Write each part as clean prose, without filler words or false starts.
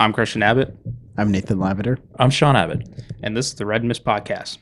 I'm Christian Abbott. I'm Nathan Lavender. I'm Sean Abbott. And this is the Red Mist Podcast.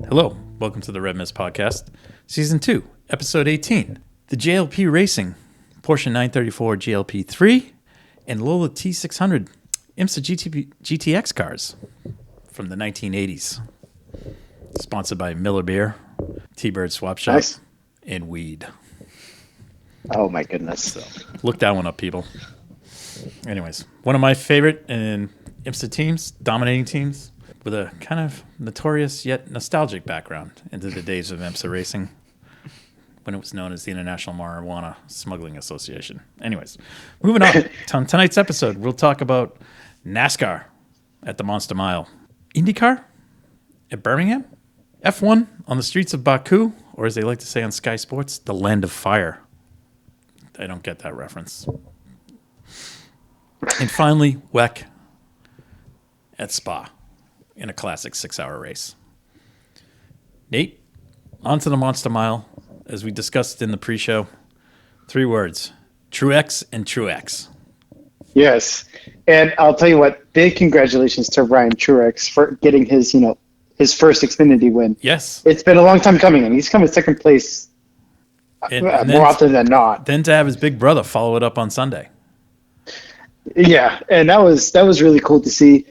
Hello, welcome to the Red Mist Podcast, Season 2, Episode 18. The JLP Racing, Porsche 934 GLP3, and Lola T600 IMSA GTX cars from the 1980s. Sponsored by Miller Beer, T-Bird Swap Shop, Nice. and Weed. Oh my goodness. So look that one up, people. Anyways, one of my favorite and IMSA teams, dominating teams, with a kind of notorious yet nostalgic background into the days of IMSA racing when it was known as the International Marijuana Smuggling Association. Anyways, moving on. On tonight's episode, we'll talk about NASCAR at the Monster Mile, IndyCar at Birmingham, F1 on the streets of Baku, or as they like to say on Sky Sports, the Land of Fire. I don't get that reference. And finally, WEC at Spa in a classic 6-hour race. Nate, on to the Monster Mile. As we discussed in the pre-show, 3 words, Truex and Truex. Yes. And I'll tell you what, big congratulations to Ryan Truex for getting his first Xfinity win. Yes. It's been a long time coming, and he's come in second place more often than not. Then to have his big brother follow it up on Sunday. Yeah, and that was really cool to see.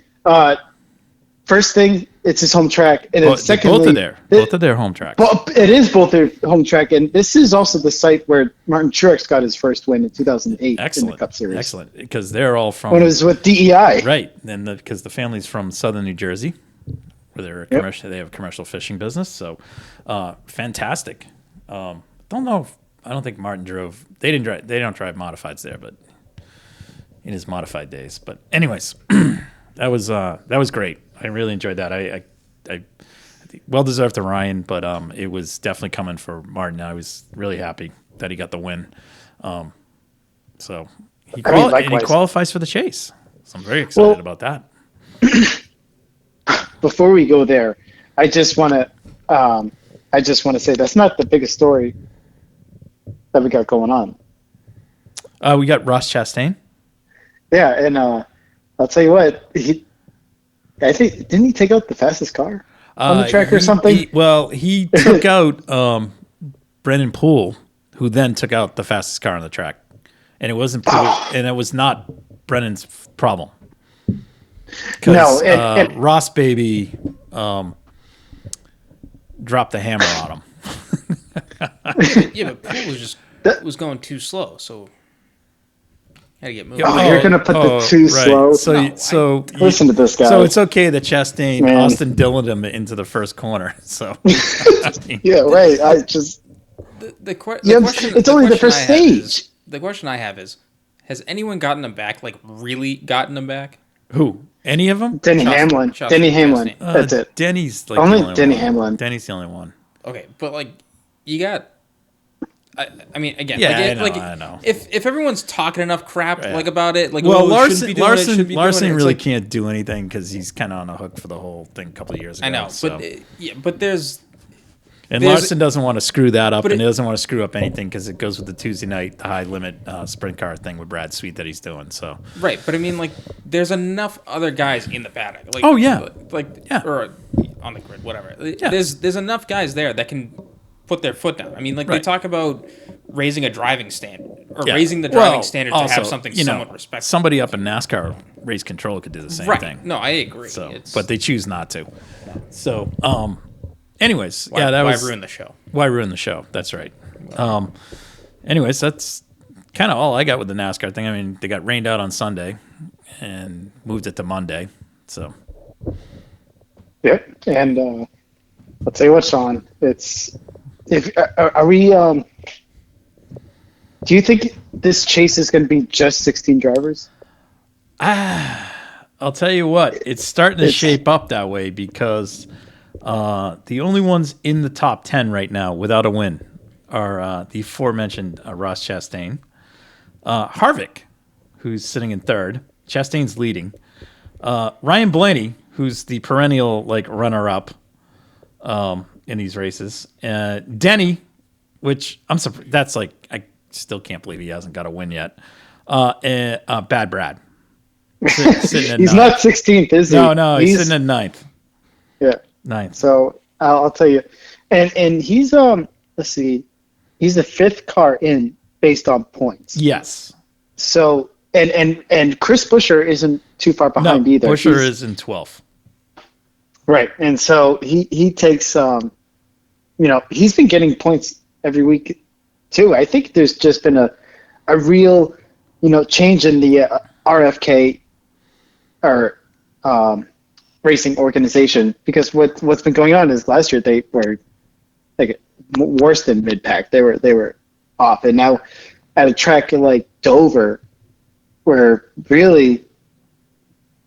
First thing, it's his home track, and then secondly, both of their home tracks. Well, it is both their home track, and this is also the site where Martin Truex got his first win in 2008 in the Cup Series. Excellent, because they're all from when it was with DEI, right? And because the family's from southern New Jersey, where they're they have a commercial fishing business. So, fantastic. I don't think Martin drove. They didn't drive. They don't drive modifieds there, but in his modified days. But anyways, that was great. I really enjoyed that. I think well deserved to Ryan, but it was definitely coming for Martin. I was really happy that he got the win. So he qualifies for the chase. So I'm very excited about that. Before we go there, I just want to say that's not the biggest story that we got going on. We got Ross Chastain. Yeah, and I'll tell you what, I think didn't he take out the fastest car on the track or something? He took out Brennan Poole, who then took out the fastest car on the track, and it wasn't Poole, and it was not Brennan's problem. No, Ross baby dropped the hammer on him. Yeah, but Poole was going too slow, so had to get moved. You're gonna put the too slow. So listen to this guy. So it's okay that Chastain Austin Dilloned him into the first corner. So yeah, right. I just the question. It's only the first stage. The question I have is, has anyone gotten him back? Like really gotten him back? Who? Any of them? Denny Hamlin. Denny Hamlin. That's it. Denny's like only the only Denny one. Hamlin. Denny's the only one. Okay, but like you got. I mean, again, I know. If everyone's talking enough crap like about it, like Larson really can't do anything because he's kind of on the hook for the whole thing a couple of years ago. I know, so. but there's. Larson doesn't want to screw that up, and he doesn't want to screw up anything because it goes with the Tuesday night, the high limit sprint car thing with Brad Sweet that he's doing. So right, but I mean, like, there's enough other guys in the paddock. Like, or on the grid, whatever. Yeah. There's enough guys there that can put their foot down. I mean, like they talk about raising a driving standard or raising the driving standard to have something somewhat respectable. Somebody up in NASCAR race control could do the same thing. No, I agree. So, but they choose not to. So, anyways, why ruin the show? Why ruin the show? That's right. Anyways, that's kind of all I got with the NASCAR thing. I mean, they got rained out on Sunday and moved it to Monday. So. Yep, and I'll tell you what, Sean. Are we Do you think this chase is going to be just 16 drivers? I'll tell you what, it's starting to shape up that way because the only ones in the top 10 right now without a win are the aforementioned Ross Chastain, Harvick, who's sitting in third. Chastain's leading. Ryan Blaney, who's the perennial runner-up in these races. Denny, which I'm surprised. That's I still can't believe he hasn't got a win yet. And Bad Brad. Sitting at He's ninth. not 16th, is he? No, he's sitting at ninth. Yeah. Ninth. So I'll tell you. And he's, let's see, he's the 5th car in based on points. Yes. So, and Chris Buescher isn't too far behind either. Buescher is in 12th. Right. And so he takes, he's been getting points every week too. I think there's just been a real, change in the RFK or racing organization, because what's been going on is last year they were worse than mid-pack. They were off. And now at a track like Dover, where really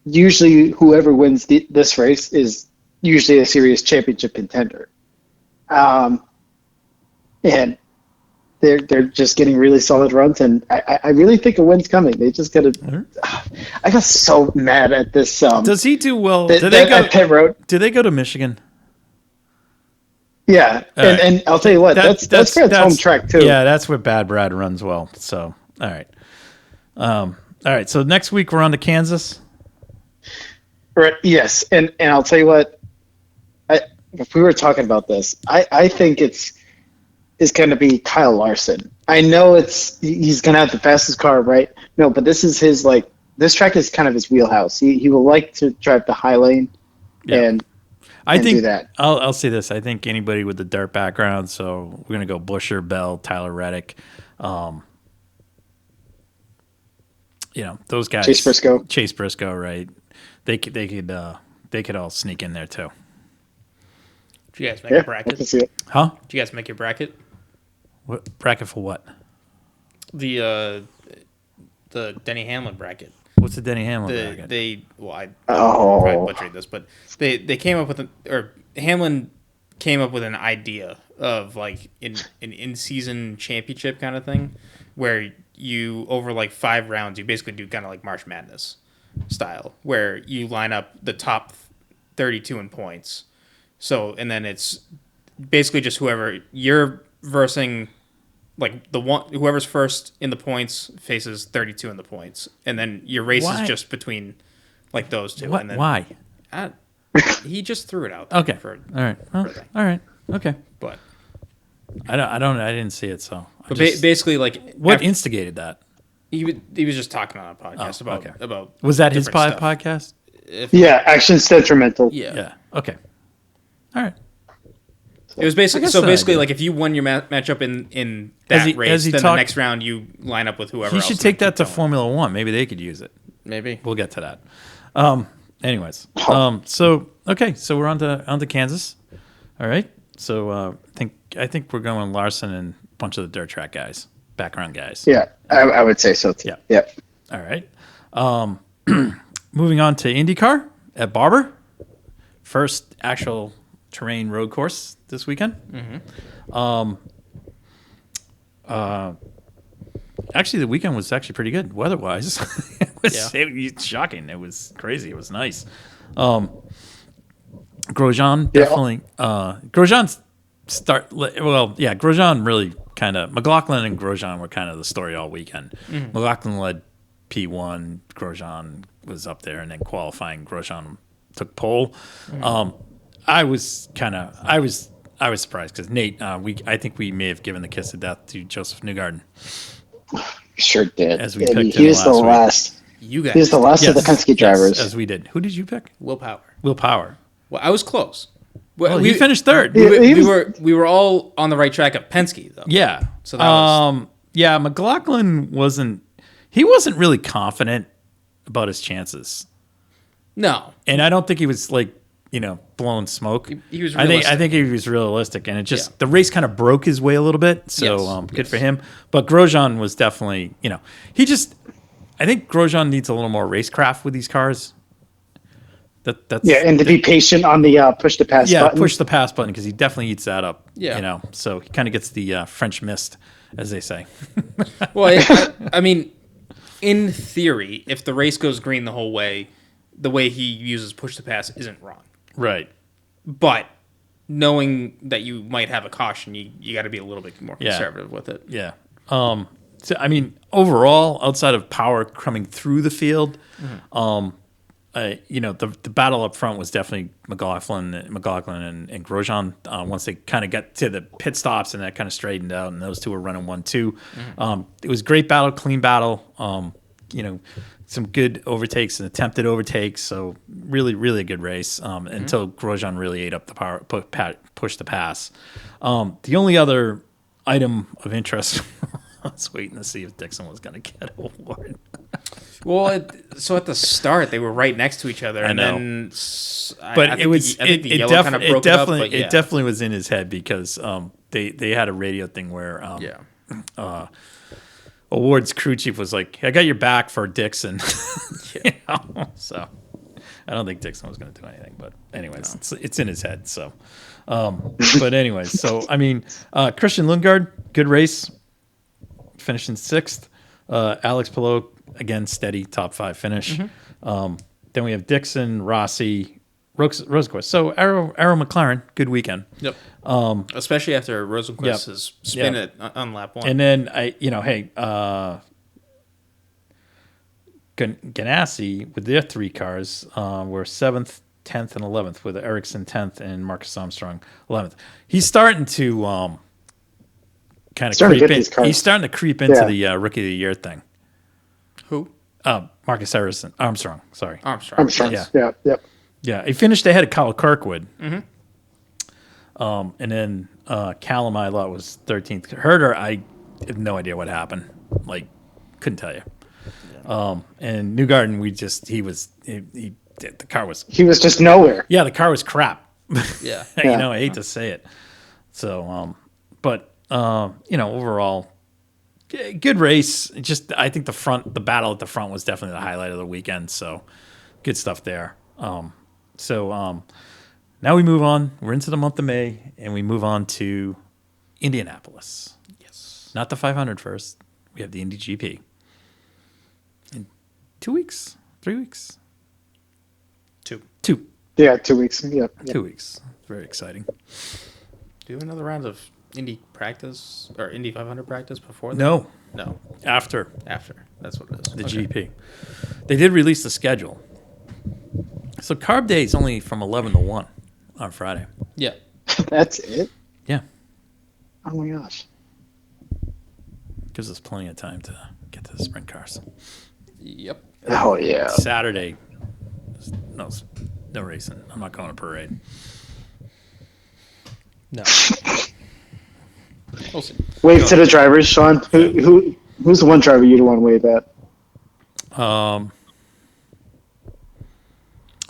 usually whoever wins this race is usually a serious championship contender. And they're just getting really solid runs, and I really think a win's coming. They just got to. I got so mad at this. Does he do well? At Pit Road? Do they go to Michigan? Yeah, and I'll tell you what, that's Fred's home track too. Yeah, that's where Bad Brad runs well. So all right. So next week we're on to Kansas. Right. Yes, and I'll tell you what. If we were talking about this, I think it's going to be Kyle Larson. I know he's going to have the fastest car, right? No, but this is his this track is kind of his wheelhouse. He will like to drive the high lane, and I think do that. I'll say this. I think anybody with the dirt background. So we're going to go Buescher, Bell, Tyler Reddick. Those guys. Chase Briscoe, right? They could all sneak in there too. Did you guys make a bracket? I can see it. Huh? Did you guys make your bracket? What bracket for what? The Denny Hamlin bracket. What's the Denny Hamlin bracket? I probably butchered this, but they came up with Hamlin came up with an idea of an in-season championship kind of thing, where you over 5 rounds you basically do kind of like March Madness style, where you line up the top 32 in points. So, and then it's basically just whoever you're versing, whoever's first in the points faces 32 in the points, and then your race is just between those two. What? And then, why? He just threw it out. Okay. For, all right. All right. Okay. But I didn't see it. So. Basically, what instigated that? He was just talking on a podcast about. Was that his stuff. podcast? Action's detrimental. Yeah. Okay. All right. It was basically if you won your matchup in that race, then the next round you line up with whoever. He should take that to Formula One. Maybe they could use it. Maybe we'll get to that. Anyways, so we're on to Kansas. All right. So I think we're going Larson and a bunch of the dirt track guys, background guys. Yeah, I would say so too. Yeah. All right. Moving on to IndyCar at Barber. First actual terrain road course this weekend. Mm-hmm. Actually, the weekend was actually pretty good weather-wise. It was shocking. It was crazy. It was nice. Grosjean definitely. Grosjean's Grosjean really kind of. McLaughlin and Grosjean were kind of the story all weekend. Mm-hmm. McLaughlin led P1. Grosjean was up there, and then qualifying, Grosjean took pole. Mm-hmm. I was surprised because Nate. I think we may have given the kiss of death to Joseph Newgarden. Sure did. As we picked he was the last. You guys. He was the last of the Penske drivers. As we did. Who did you pick? Will Power. Well, I was close. Well, we finished third. We were all on the right track of Penske though. Yeah. So that was... McLaughlin wasn't really confident about his chances. No. And I don't think he was blowing smoke. He was I realistic. think he was realistic, and it just the race kind of broke his way a little bit. So good for him. But Grosjean was definitely, I think Grosjean needs a little more racecraft with these cars. And to be patient on the push to pass button. Yeah, push the pass button because he definitely eats that up. Yeah. So he kind of gets the French mist, as they say. Well, I mean, in theory, if the race goes green the whole way, the way he uses push to pass isn't wrong. Right. But knowing that you might have a caution, you got to be a little bit more conservative with it. Yeah. So I mean, overall, outside of power coming through the field, the battle up front was definitely McLaughlin and Grosjean. Once they kind of got to the pit stops and that kind of straightened out, and those two were running 1-2. It was a great battle, clean battle. Some good overtakes and attempted overtakes. So really, really a good race until Grosjean really ate up the power, pushed the pass. The only other item of interest, I was waiting to see if Dixon was going to get an award. Well, so at the start they were right next to each other, and then but I think the yellow kind of broke it up. But it definitely was in his head because they had a radio thing where awards crew chief was like, "I got your back for Dixon," So I don't think Dixon was going to do anything, but anyways, it's in his head. So, but anyways, so I mean, Christian Lundgaard, good race, finishing 6th. Alex Palou, again, steady top 5 finish. Then we have Dixon, Rossi, Rosenqvist. So Arrow McLaren, good weekend. Yep. Especially after Rosenqvist's spin on lap 1. And then Ganassi with their 3 cars were 7th, 10th, and 11th, with Ericsson 10th and Marcus Armstrong 11th. He's starting to kind of creep in. He's starting to creep into the Rookie of the Year thing. Who? Marcus Armstrong. Sorry. Armstrong. Yeah. He finished ahead of Kyle Kirkwood. And then Callum, I thought, was 13th. Herder, I have no idea what happened. Like, couldn't tell you. And Newgarden, the car was. He was just nowhere. Yeah, the car was crap. Yeah. I hate to say it. So, overall, good race. I think the battle at the front was definitely the highlight of the weekend. So, good stuff there. Now we move on. We're into the month of May, and we move on to Indianapolis. Yes. Not the 500 first. We have the Indy GP. In 2 weeks? 3 weeks? 2. 2. Yeah, 2 weeks. Yeah. 2 weeks. Very exciting. Do you have another round of Indy practice or Indy 500 practice before that? No. After. That's what it is. The GP. They did release the schedule. So Carb Day is only from 11 to 1 on Friday. Yeah. That's it? Yeah. Oh, my gosh. Gives us plenty of time to get to the sprint cars. Yep. Oh, yeah. Saturday, no racing. I'm not going to parade. No. We'll see. Wave to the drivers, Sean. Who's the one driver you'd want to wave at?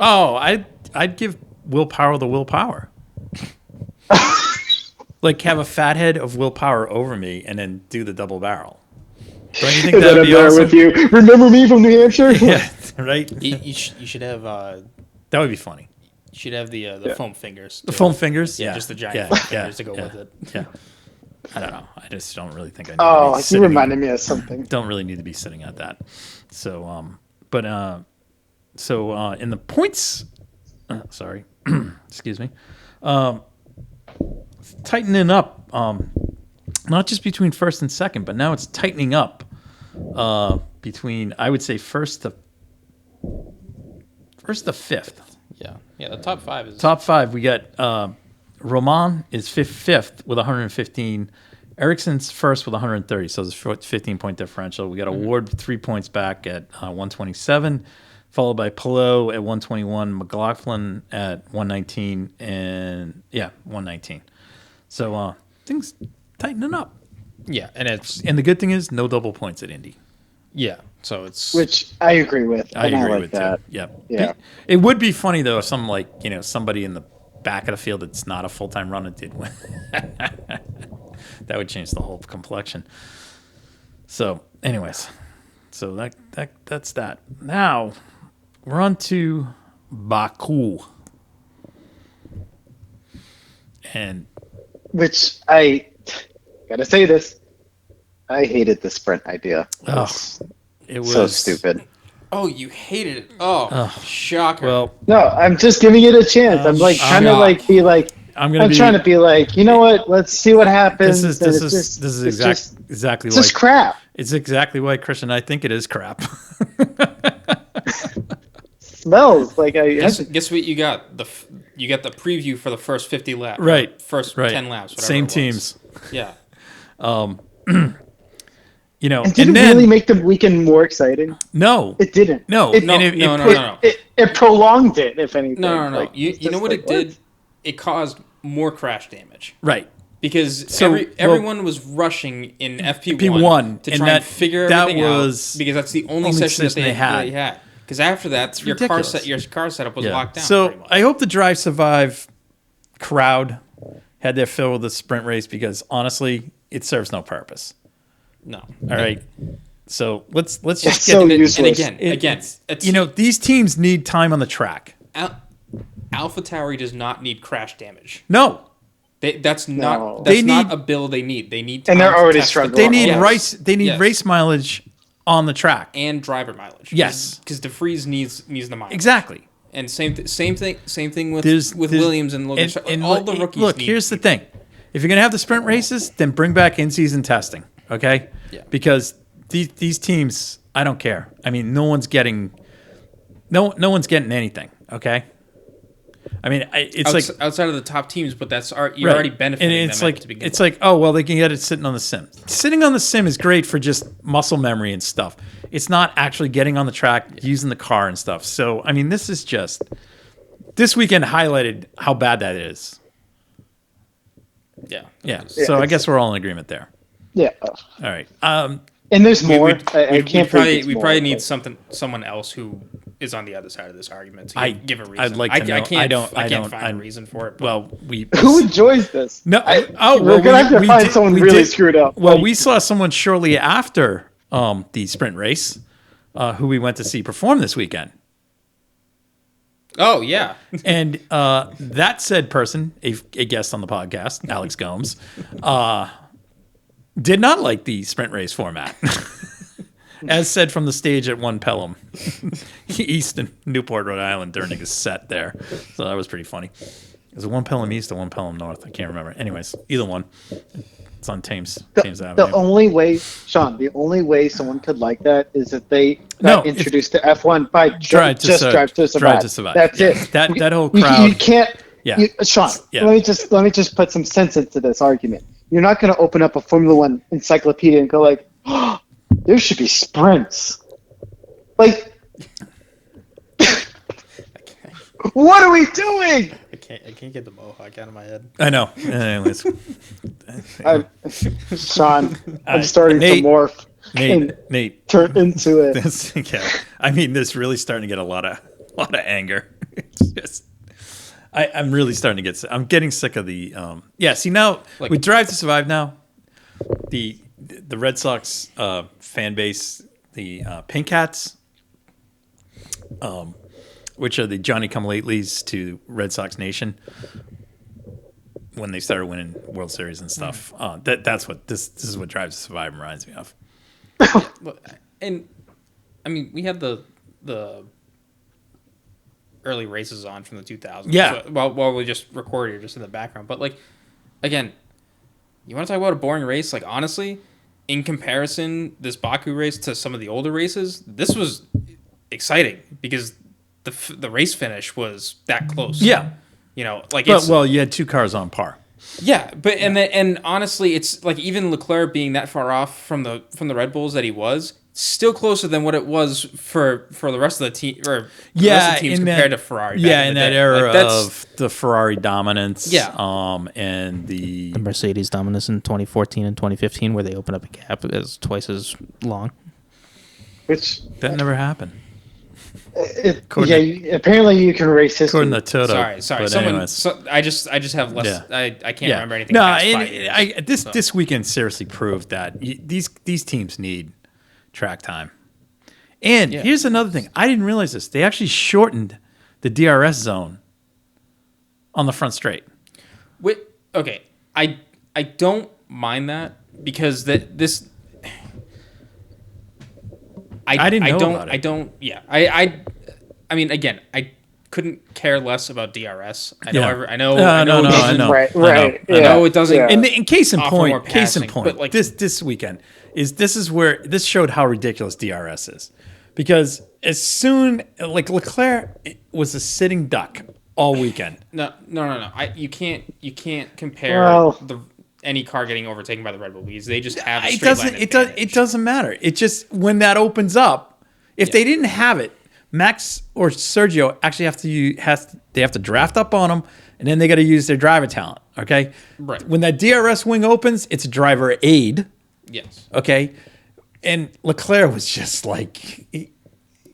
I'd give Will Power the willpower. Like, have a fathead of willpower over me and then do the double barrel. Don't you think Is that'd be awesome? with you? Remember me from New Hampshire? Yeah, right. You should have. That would be funny. You should have the foam fingers. The foam fingers. Yeah, just the giant foam fingers to go with it. Yeah. I don't know. I just don't really think I need Oh, to be you reminded me of something. Don't really need to be sitting at that. So, in the points, excuse me, tightening up, not just between first and second, but now it's tightening up between, I would say, first to fifth. Yeah. The top 5 is Top 5. We got Roman is fifth with 115. Ericsson's first with 130, so there's a 15-point differential. We got Ward 3 points back at 127, followed by Palou at 121, McLaughlin at 119, and 119. So things tightening up. Yeah, And the good thing is no double points at Indy. Yeah, So it's which I agree with. I and agree like with that. too. Yep. Yeah. It would be funny though if somebody in the back of the field that's not a full-time runner did win. That would change the whole complexion. So, anyways, that's that. Now we're on to Baku, and Which I gotta say this, I hated the sprint idea. it was So stupid. Oh, you hated it. Oh, shocker. Well, No, I'm just giving it a chance. I'm like trying to like be like. I'm trying to be like, you know what? Let's see what happens. This is exactly it's just crap. It's exactly why Christian. I think it is crap. Smells like guess what you got? You got the preview for the first 50 laps. Right. First 10 laps. Whatever Same it was. teams. Yeah. You know, and did it really make the weekend more exciting? No, it didn't. No, No. It prolonged it. If anything, No. Like, You know what it did? It caused more crash damage. Right. Because everyone was rushing in FP1 to try and figure everything out. Because that's the only session that they had. Because after that, your car setup was locked down. So I hope the Drive Survive crowd had their fill with the sprint race because honestly, it serves no purpose. No. All right. So let's just it's get so it. useless. And again, it's, these teams need time on the track. AlphaTauri does not need crash damage. No. That's not a bill they need. They need time and they're already to struggling. They need race mileage on the track and driver mileage. Yes, because DeFries needs the mileage. Exactly. And same thing with Williams and Logan. And all the rookies. Look, here's the thing: if you're gonna have the sprint races, then bring back in-season testing. Okay? Yeah. Because these teams, I don't care. I mean, no one's getting anything. Okay. I mean, it's like outside of the top teams, but you're already benefiting and it's them like it's like, oh well, they can get it sitting on the sim. Sitting on the sim is great for just muscle memory and stuff. It's not actually getting on the track, using the car and stuff. So I mean, this weekend highlighted how bad that is. Yeah. So I guess we're all in agreement there. Yeah. All right. And there's more. I can't. We probably need someone else who is on the other side of this argument to give a reason. I'd like to know. I can't find a reason for it. Well, who enjoys this? No. We're gonna have to find someone really screwed up. Well, we saw someone shortly after the sprint race, who we went to see perform this weekend. Oh yeah. And that said person, a guest on the podcast, Alex Gomes, did not like the sprint race format. As said from the stage at One Pelham, East in Newport, Rhode Island, during his set there. So that was pretty funny. Is it One Pelham East or One Pelham North? I can't remember. Anyways, either one. It's on Thames Avenue. The only way, Sean, someone could like that is if they got introduced to F1 by Drive to Survive. That's it. That whole crowd. You can't. Yeah. Sean, Yeah. let me just put some sense into this argument. You're not going to open up a Formula One encyclopedia and go like, oh, there should be sprints. Like, what are we doing? I can't get the mohawk out of my head. I know. Anyways. Sean, I'm starting to morph. Nate. Turn into it. Yeah. I mean, this really starting to get a lot of anger. It's just, I'm really starting to I'm getting sick of the see now with Drive to Survive now, the Red Sox fan base, the Pink Hats, which are the Johnny Come Latelys to Red Sox Nation when they started winning World Series and stuff. That's what this is what Drive to Survive reminds me of. And I mean, we had the early races on from the 2000s. Yeah. So, while we just recorded here, just in the background. But like, again, you want to talk about a boring race? Like, honestly, in comparison, this Baku race to some of the older races, this was exciting because the race finish was that close. Yeah. You know, like you had two cars on par. Yeah, but and honestly, it's like even Leclerc being that far off from the Red Bulls that he was, still closer than what it was for the rest of the team or the rest of the teams compared to Ferrari. Yeah, in that era of the Ferrari dominance. Yeah. And the Mercedes dominance in 2014 and 2015, where they opened up a gap that was twice as long. which That never happened. apparently you can race history. According to Toto. Sorry. But Someone. anyways. I just have less. Yeah. I can't remember anything. No, past 5 years, this weekend seriously proved that these teams need track time. And here's another thing. I didn't realize this. They actually shortened the DRS zone on the front straight. Okay, I don't mind that because this. I didn't know about it. I don't. Yeah. I mean, again, I couldn't care less about DRS. I know. I know. No, I know. I know. Right. I know it doesn't. And in case in offer more point, passing, but like this weekend this showed how ridiculous DRS is, because as soon like Leclerc was a sitting duck all weekend. No. You can't compare any car getting overtaken by the Red Bull because they just have a straight line advantage. It doesn't matter. It just when that opens up, if they didn't have it, Max or Sergio actually have to draft up on them, and then they got to use their driver talent. Okay, right. When that DRS wing opens, it's a driver aid. Yes. Okay, and Leclerc was just like he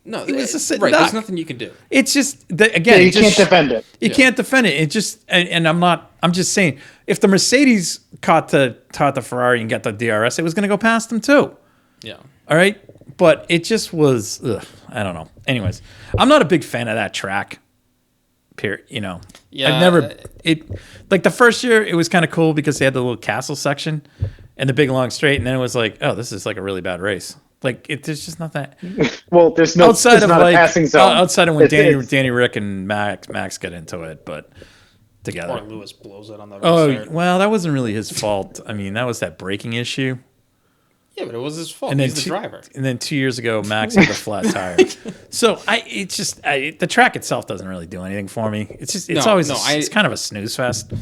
was a sitting duck. There's nothing you can do. It's just you can't defend it. You can't defend it. It just and I'm just saying, if the Mercedes caught the Ferrari and got the DRS, it was going to go past them too. Yeah. All right. But it just was, I don't know. Anyways, I'm not a big fan of that track. Period. Yeah. I've never, like the first year, it was kind of cool because they had the little castle section and the big long straight. And then it was like, oh, this is like a really bad race. Like, there's just not that. Well, there's no, outside of not like, a passing zone. Outside of when Danny Rick and Max get into it, but together. Or Lewis blows it on the restart. Well, that wasn't really his fault. I mean, that was that braking issue. Yeah, but it was his fault. He's the driver. And then 2 years ago, Max had a flat tire. So the track itself doesn't really do anything for me. It's just it's kind of a snooze fest.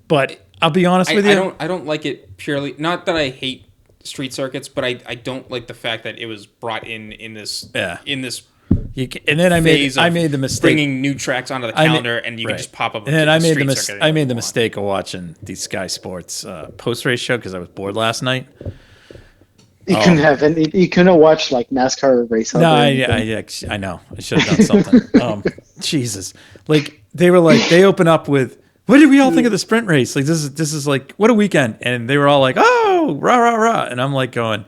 But I'll be honest with you, I don't like it purely. Not that I hate street circuits, but I don't like the fact that it was brought in this in this. And then I made the mistake bringing new tracks onto the calendar, and you can just pop up. And then I made the mistake of watching the Sky Sports post race show because I was bored last night. You couldn't have any. You couldn't watch like NASCAR race. No, I know. I should have done something. Jesus, like they open up with, what did we all think of the sprint race? Like this is like, what a weekend, and they were all like, oh, rah rah rah, and I'm like going,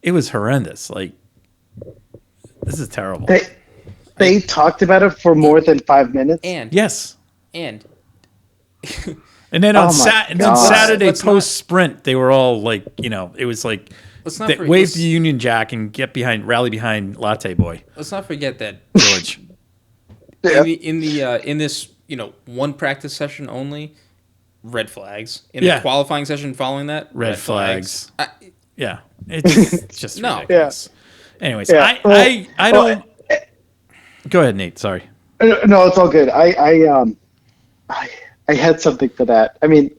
it was horrendous. Like this is terrible. They talked about it for more than 5 minutes. And then on Saturday post sprint, they were all like, it was like. Wave the Union Jack and rally behind Latte Boy. Let's not forget that George. in this one practice session only, red flags. In the qualifying session following that, red flags. It's just ridiculous. Yeah. Anyways, I don't. Go ahead, Nate. Sorry. No, it's all good. I had something for that. I mean,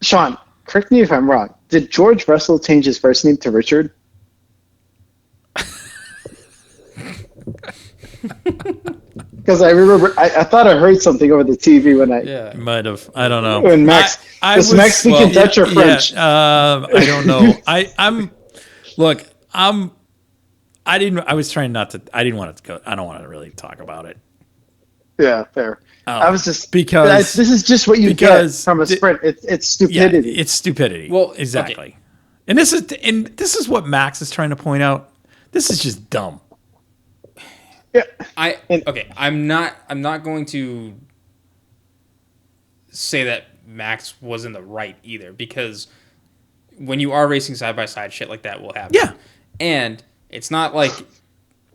Sean, correct me if I'm wrong. Did George Russell change his first name to Richard? Because I remember, I thought I heard something over the TV when I might have. I don't know. When Max, Max speaking Dutch or French? I don't know. I was trying not to. I didn't want it to go. I don't want to really talk about it. Yeah, fair. I was just because this is just what you get from a sprint. It's stupidity. Yeah, it's stupidity. Well, exactly. Okay. And this is what Max is trying to point out. This is just dumb. Yeah. I'm not going to say that Max was in the right either, because when you are racing side by side, shit like that will happen. Yeah. And it's not like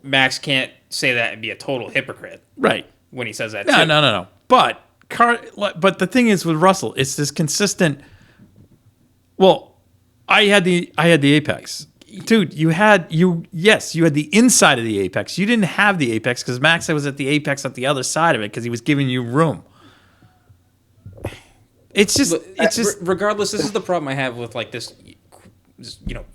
Max can't say that and be a total hypocrite. Right. When he says that. No. But the thing is with Russell, it's this consistent. Well, I had the apex, dude. You had the inside of the apex. You didn't have the apex because Max was at the apex at the other side of it because he was giving you room. It's just regardless. This is the problem I have with like this.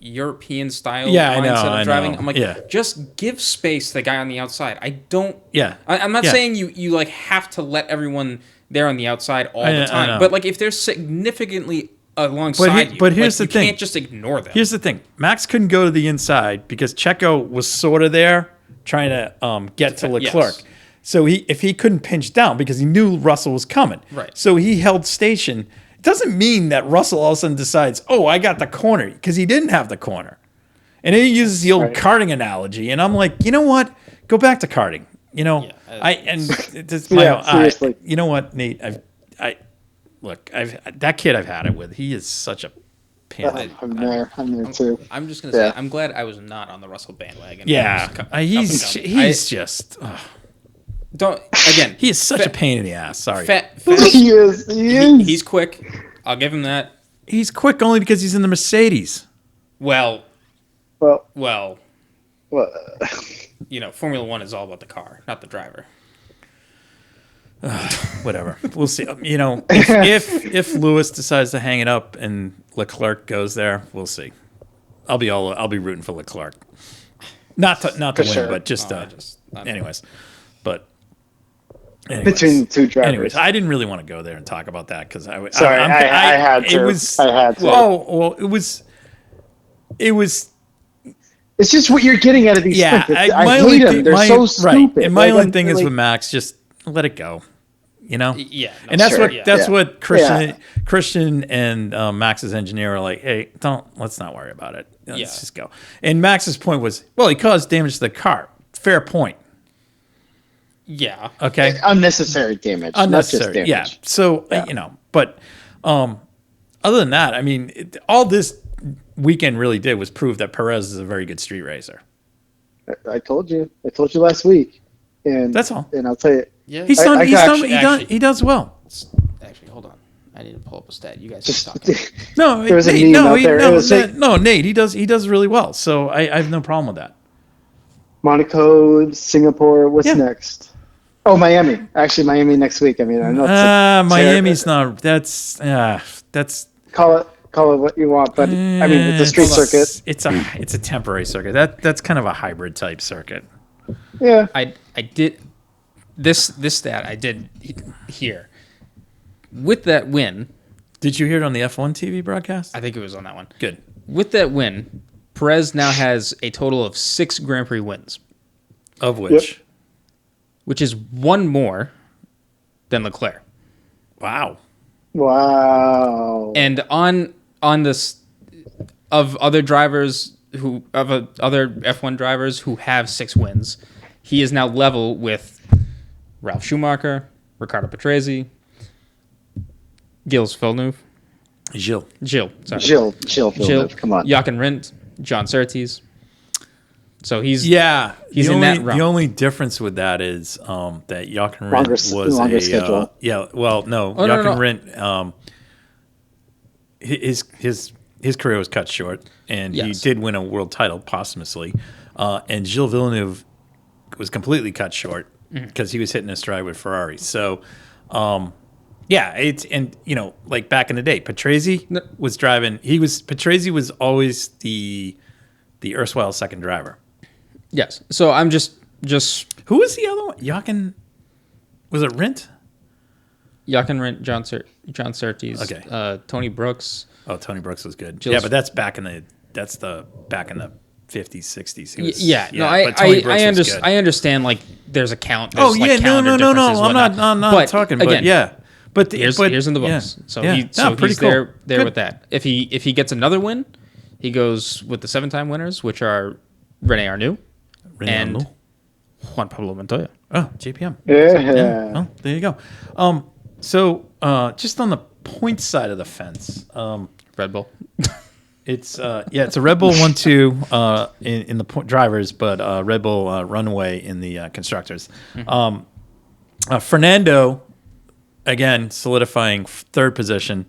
European style mindset of driving. I know. I'm like, just give space to the guy on the outside. I don't. Yeah. I'm not saying you like have to let everyone there on the outside all the time. But like if they're significantly alongside you. But here's like, the thing. You can't just ignore them. Here's the thing. Max couldn't go to the inside because Checo was sort of there trying to get to Leclerc. Yes. So if he couldn't pinch down because he knew Russell was coming. Right. So he held station. It doesn't mean that Russell all of a sudden decides, oh, I got the corner, because he didn't have the corner. And then he uses the old karting analogy. And I'm like, you know what? Go back to karting. You know, seriously. you know what, Nate? That kid I've had it with. He is such a pain. I'm there too. I'm just gonna say I'm glad I was not on the Russell bandwagon. Yeah, he's just don't again. He is such a pain in the ass. Sorry, He is. He's quick. I'll give him that. He's quick only because he's in the Mercedes. Well, you know, Formula One is all about the car, not the driver. Whatever. We'll see. You know, if Lewis decides to hang it up and Leclerc goes there, we'll see. I'll be rooting for Leclerc. Not to win, but just anyways. But anyways. Between the two drivers. Anyways, I didn't really want to go there and talk about that because I had to. I had to. Well, it was. It's just what you're getting out of these things. I hate them. They're so stupid. Right. And my only thing is with Max, just let it go. You know? Yeah. No, and that's what Christian and Max's engineer are like, hey, let's not worry about it. Let's just go. And Max's point was, well, he caused damage to the car. Fair point. Yeah. Okay. Unnecessary damage. Unnecessary. Not just damage. Yeah. So, you know, but other than that, I mean, all this weekend really did was prove that Perez is a very good street racer. I told you last week. And that's all. And I'll tell you. Yeah. He does well. Actually, hold on. I need to pull up a stat. You guys just talking. There was a meme out there. Nate, he does really well. So I have no problem with that. Monaco, Singapore, what's next? Oh, Miami. Actually, Miami next week. I mean, I know Miami's not. That's call it what you want, but I mean, it's a street circuit. It's a temporary circuit. That's kind of a hybrid type circuit. Yeah. I did this stat I did hear. With that win, did you hear it on the F1 TV broadcast? I think it was on that one. Good. With that win, Perez now has a total of 6 Grand Prix wins, of which is one more than Leclerc. Wow. And on this of other drivers other F1 drivers who have 6 wins, he is now level with Ralf Schumacher, Riccardo Patrese, Gilles Villeneuve. Gilles Villeneuve. Come on. Jochen Rindt, John Surtees. So he's in that realm. The only difference with that is that Jochen Rindt was longer schedule. Rindt his career was cut short, and he did win a world title posthumously. And Gilles Villeneuve was completely cut short because he was hitting a stride with Ferrari. So, like back in the day, Patrese was driving. Patrese was always the erstwhile second driver. Yes. So I'm just who was the other one? Jochen, was it Rindt? Jochen Rindt, John Surtees. Okay. Tony Brooks. Oh, Tony Brooks was good. But that's back in the 50s, 60s. I understand. Like, there's a count. No. I'm not talking. But again, here's in the books. So he's there with that. If he gets another win, he goes with the 7-time winners, which are Rene Arnoux and Juan Pablo Montoya. Oh, JPM. Yeah. Oh, there you go. So just on the point side of the fence, Red Bull. It's a Red Bull 1-2 in the drivers, but Red Bull runaway in the constructors. Mm-hmm. Fernando, again, solidifying third position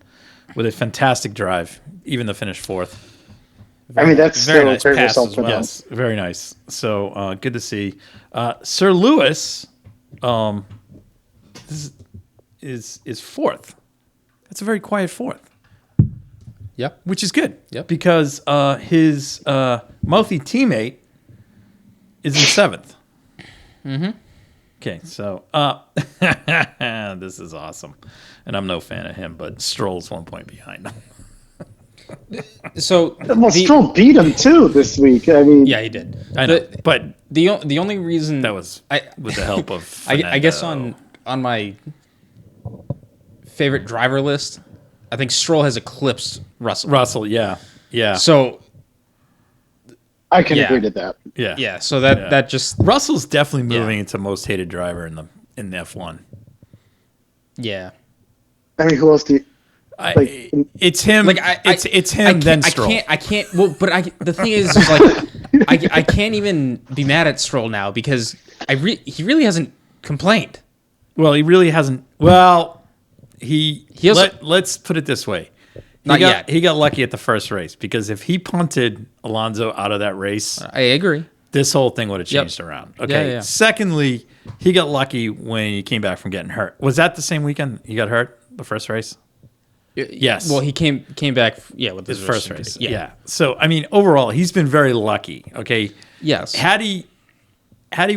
with a fantastic drive, even to finish fourth. That's very nice pass as well. Yes, very nice. So good to see. Sir Lewis, this is fourth. That's a very quiet fourth. Yep. Which is good. Yep. Because his mouthy teammate is in seventh. Mm-hmm. Okay, so this is awesome. And I'm no fan of him, but Stroll's 1 point behind him. So Well, Stroll beat him too this week. I mean, yeah, he did. I know, but The only reason that was with the help of I guess Fernando. on my favorite driver list, I think Stroll has eclipsed Russell. Russell, yeah. So I can Yeah. agree to that. yeah, so that just Russell's definitely moving Yeah. into most hated driver in the F1. yeah. I mean, who else do you? Like, It's him. Like it's him. Then Stroll. I can't. Well, but the thing is like, I can't even be mad at Stroll now because he really hasn't complained. Well, he really hasn't. Well, he also- let's put it this way. Not yet. He got lucky at the first race because if he punted Alonso out of that race, I agree. this whole thing would have changed around. Okay. Yeah. Secondly, he got lucky when he came back from getting hurt. Was that the same weekend he got hurt? The first race? Yes. Well, he came back. Yeah, with His first race. Yeah. Yeah. So I mean, overall, he's been very lucky. Okay. Yes. Had he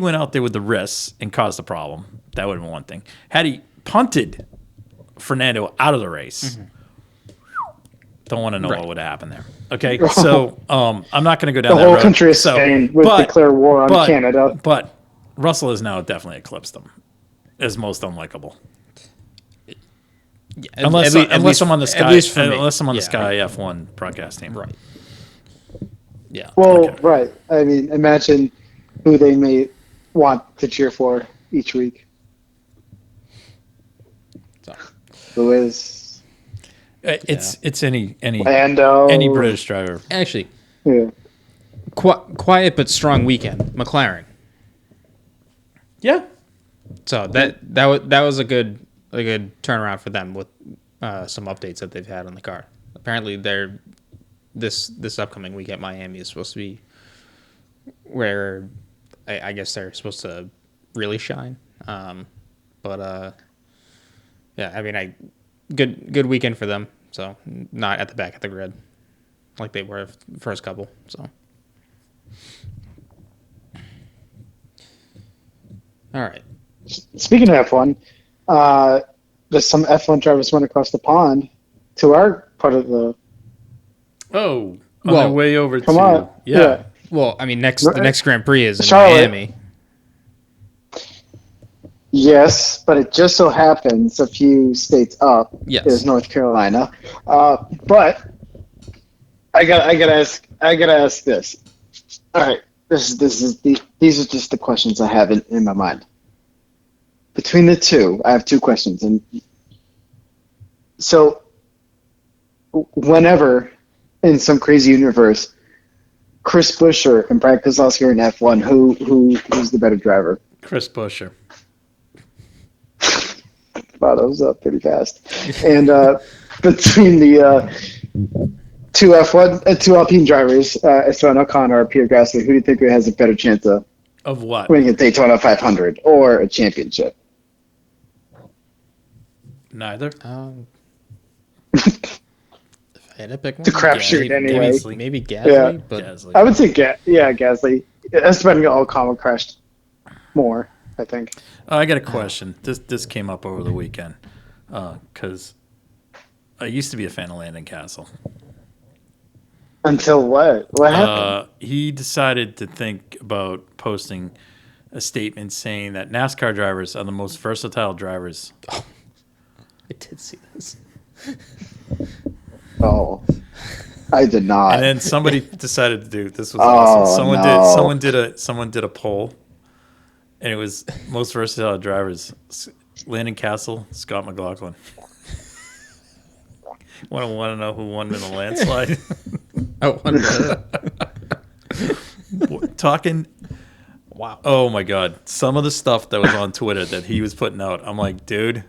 went out there with the risks and caused a problem, that would have been one thing. Had he punted Fernando out of the race, don't want to know Right. what would have happened there. Okay. So I'm not going to go down The that whole road. country is So, Spain would declare war on Canada. But Russell has now definitely eclipsed him as most unlikable. Yeah, Unless I'm on the Sky, at least for me. unless I'm on the Yeah. Sky F1 broadcast team. Right. Yeah. Well, Okay. right. I mean, imagine who they may want to cheer for each week. So, Who is It's any Lando? any British driver. actually, Yeah. quiet but strong weekend. McLaren. Yeah. So that was a good turnaround for them with some updates that they've had on the car. Apparently, they're this upcoming week at Miami is supposed to be where I guess they're supposed to really shine. But yeah, I mean, good weekend for them. So not at the back of the grid like they were the first couple. So all right. Speaking of F1, there's some F1 drivers went across the pond to our part of the. Oh, on Well, their way over Come to on. yeah. Well, I mean, the next Grand Prix is in Charlotte. Miami. Yes, but it just so happens a few states up Yes. is North Carolina. But I gotta ask this. All right, these are just the questions I have in my mind. Between the two, I have two questions, and so whenever in some crazy universe, Chris Buescher and Brad Keselowski are in F1, who's the better driver? Chris Buescher. Wow, that was up pretty fast. And between the two Alpine drivers, Esteban Ocon or Pierre Gasly, who do you think has a better chance of Of what? winning a Daytona 500 or a championship? Neither. If I had to pick one, It's a crapshoot anyway. Gasly. maybe Gasly, Yeah. but Gasly. I would say, Gasly. Esteban Ocon crashed more, I think. I got a question. This came up over the weekend because I used to be a fan of Landon Castle. Until what? What happened? He decided to think about posting a statement saying that NASCAR drivers are the most versatile drivers. I did see this. Oh, I did not. And then somebody decided to do this was Oh, awesome. Someone no. did a poll, and it was most versatile drivers: Landon Castle, Scott McLaughlin. Want to know who won in the landslide? Oh, Talking. wow. Oh my God! Some of the stuff that was on Twitter that he was putting out, I'm like, dude,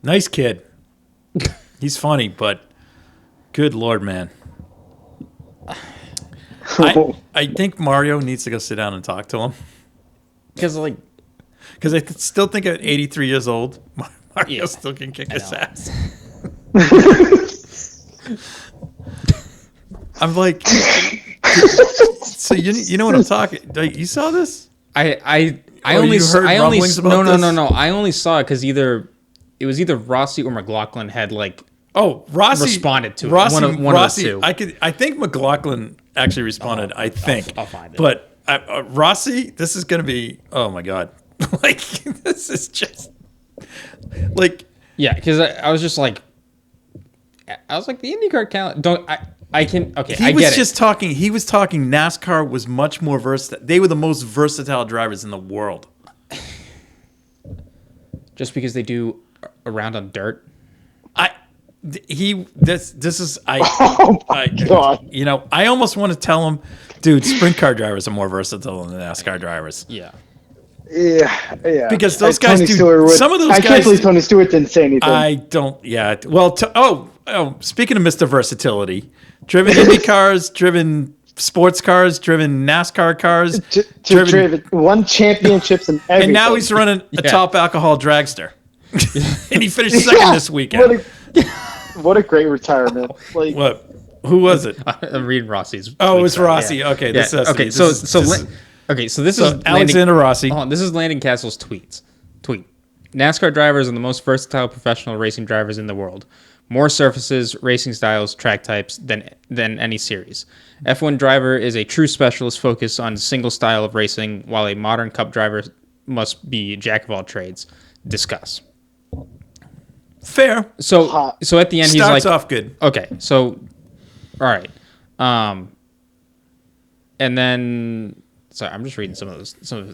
nice kid. He's funny, but good Lord, man. I think Mario needs to go sit down and talk to him Because because I still think at 83 years old, Mario Yeah, still can kick I his know. ass. I'm like, so you know what I'm talking? Like, you saw this? I Or only you heard I only rumblings about no no this? no no I only saw it because it was either Rossi or McLaughlin had like Oh, Rossi responded to it. Rossi, One Rossi, of the two. I think McLaughlin actually responded. I think. I'll find it. But Rossi, this is going to be. Oh my god! Like this is just like. Yeah, because I was just like, the IndyCar calendar. Don't I can okay. He I was get just it. talking. He was talking. NASCAR was much more versatile. They were the most versatile drivers in the world. Just because they do a round on dirt. This is Oh my God. You know, I almost want to tell him, dude, sprint car drivers are more versatile than the NASCAR drivers. Yeah. Yeah. Because those Tony guys do. Stewart Some of those I guys. can't believe Tony Stewart didn't say anything. I don't. Yeah. Well. Speaking of Mr. Versatility, driven Indy cars, driven sports cars, driven NASCAR cars, driven won championships and everything. and now he's running a top alcohol dragster, and he finished second this weekend. What a great retirement! Like What? Who was it? I'm reading Rossi's. Oh, it tweets was right Rossi. now. Okay. Yeah. This has to be- Okay. So this is Alexander Rossi. Hold on, this is Landon Castle's tweet. NASCAR drivers are the most versatile professional racing drivers in the world. More surfaces, racing styles, track types than any series. F1 driver is a true specialist focused on a single style of racing, while a modern cup driver must be a jack of all trades. Discuss. Fair. So at the end he's Starts like, off good. okay, so all right, and then. Sorry, I'm just reading some of the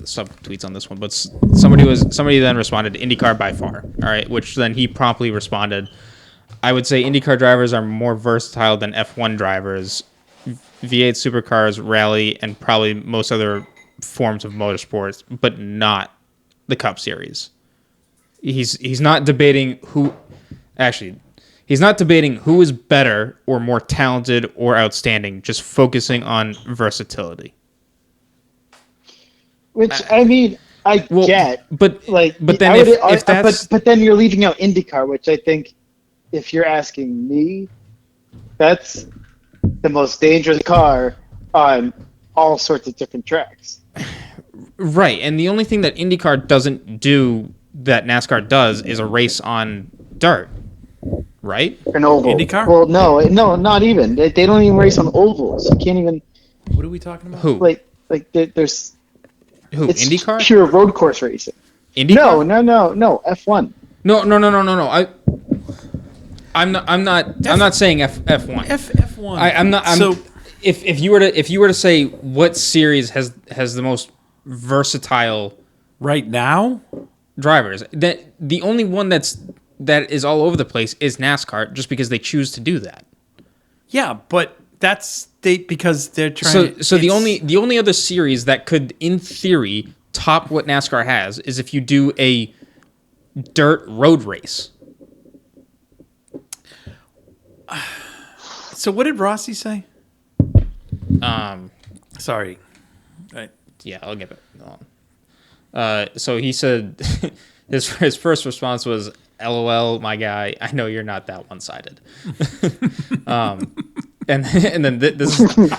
sub tweets on this one, but somebody then responded to IndyCar by far. All right, which then he promptly responded, I would say IndyCar drivers are more versatile than F1 drivers, V8 supercars, rally, and probably most other forms of motorsports, but not the Cup Series. He's not debating who is better or more talented or outstanding, just focusing on versatility. Which I mean, I get, but then but then you're leaving out IndyCar, which I think, if you're asking me, that's the most dangerous car on all sorts of different tracks. Right, and the only thing that IndyCar doesn't do that NASCAR does is a race on dirt, right? An oval. IndyCar? Well, no, not even. They don't even race on ovals. You can't even. What are we talking about? Who? Like there's. Who? It's IndyCar? Pure road course racing. IndyCar? No. F1. No. I'm not saying F1. F1. I'm not. So if you were to say what series has the most versatile right now, drivers, that the only one that is all over the place is NASCAR, just because they choose to do that. yeah, but that's because they're trying. So the only other series that could, in theory, top what NASCAR has is if you do a dirt road race. So what did Rossi say? Sorry. Right. Yeah, I'll get it. So he said his first response was, "LOL, my guy. I know you're not that one-sided." And then this is even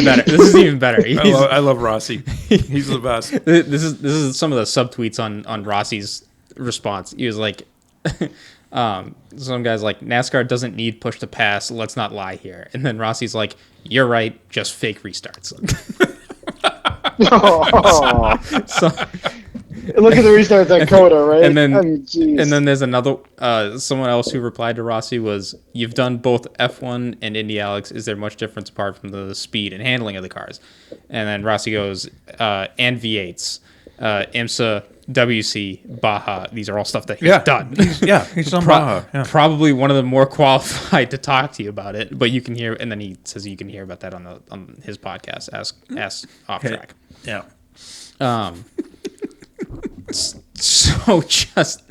better. This is even better. I love Rossi. He's the best. This is some of the subtweets on Rossi's response. He was like, some guy's like, NASCAR doesn't need push to pass. Let's not lie here. And then Rossi's like, you're right. Just fake restarts. So, look at the restarts at Coda, right? And then, I mean, and then there's another someone else who replied to Rossi was, "You've done both F1 and Indy, Alex. Is there much difference apart from the speed and handling of the cars?" And then Rossi goes, "And V8s, IMSA, WC, Baja. These are all stuff that he's done. He's done Baja. Yeah. Probably one of the more qualified to talk to you about it. But you can hear, and then he says you can hear about that on his podcast, Ask Off Track. Yeah. So just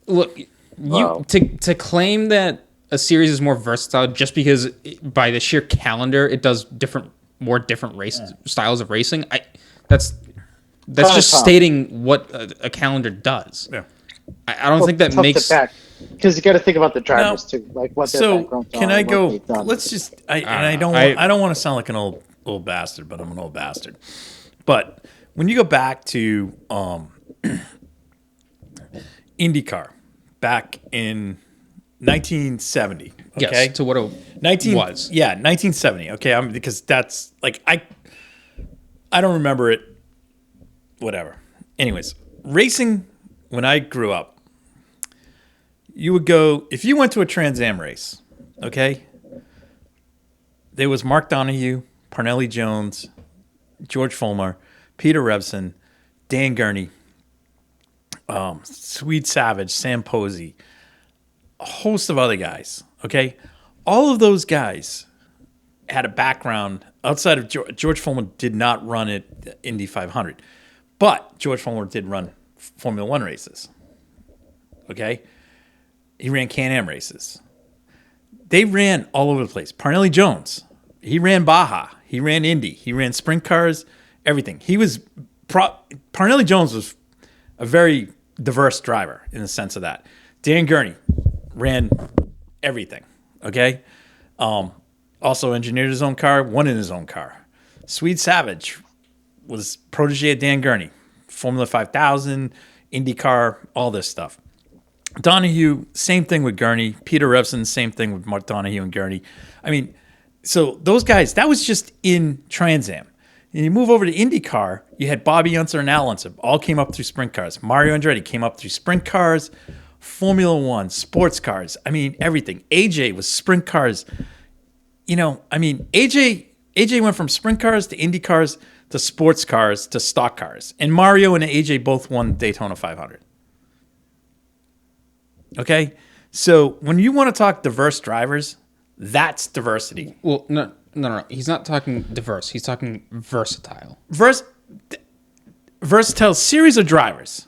look, Wow. to claim that a series is more versatile just because by the sheer calendar it does more different race styles of racing. That's just stating what a calendar does. Yeah. I don't think that makes. Because you got to think about the drivers too, like what their backgrounds are. Can I go? What they've done. Let's just. I don't want to sound like an old bastard, but I'm an old bastard. But when you go back to IndyCar back in 1970. Okay, Yes, to what it was. Yeah, 1970. Okay, because that's like I don't remember it. Whatever. Anyways, racing when I grew up, you would go if you went to a Trans Am race. Okay, there was Mark Donohue, Parnelli Jones, George Fulmer, Peter Revson, Dan Gurney, Swede Savage, Sam Posey, a host of other guys. Okay, all of those guys had a background outside of George Fulmer. Did not run at Indy 500, but George Fulmer did run Formula One races. Okay, he ran Can-Am races. They ran all over the place. Parnelli Jones, he ran Baja, he ran Indy, he ran sprint cars, everything. He was Parnelli Jones was a very diverse driver in the sense of that. Dan Gurney ran everything. Okay, also engineered his own car, won in his own car. Swede Savage was protege of Dan Gurney, Formula 5000, IndyCar, all this stuff. Donahue, same thing with Gurney. Peter Revson, same thing with Mark Donahue and Gurney. I mean, so those guys, that was just in Trans Am. And you move over to IndyCar, you had Bobby Unser and Al Unser, all came up through sprint cars. Mario Andretti came up through sprint cars, Formula One, sports cars. I mean, everything. AJ was sprint cars. You know, I mean, AJ went from sprint cars to Indy cars to sports cars to stock cars. And Mario and AJ both won Daytona 500. Okay? So when you want to talk diverse drivers, that's diversity. Well, no. He's not talking diverse. He's talking versatile. Versatile series of drivers.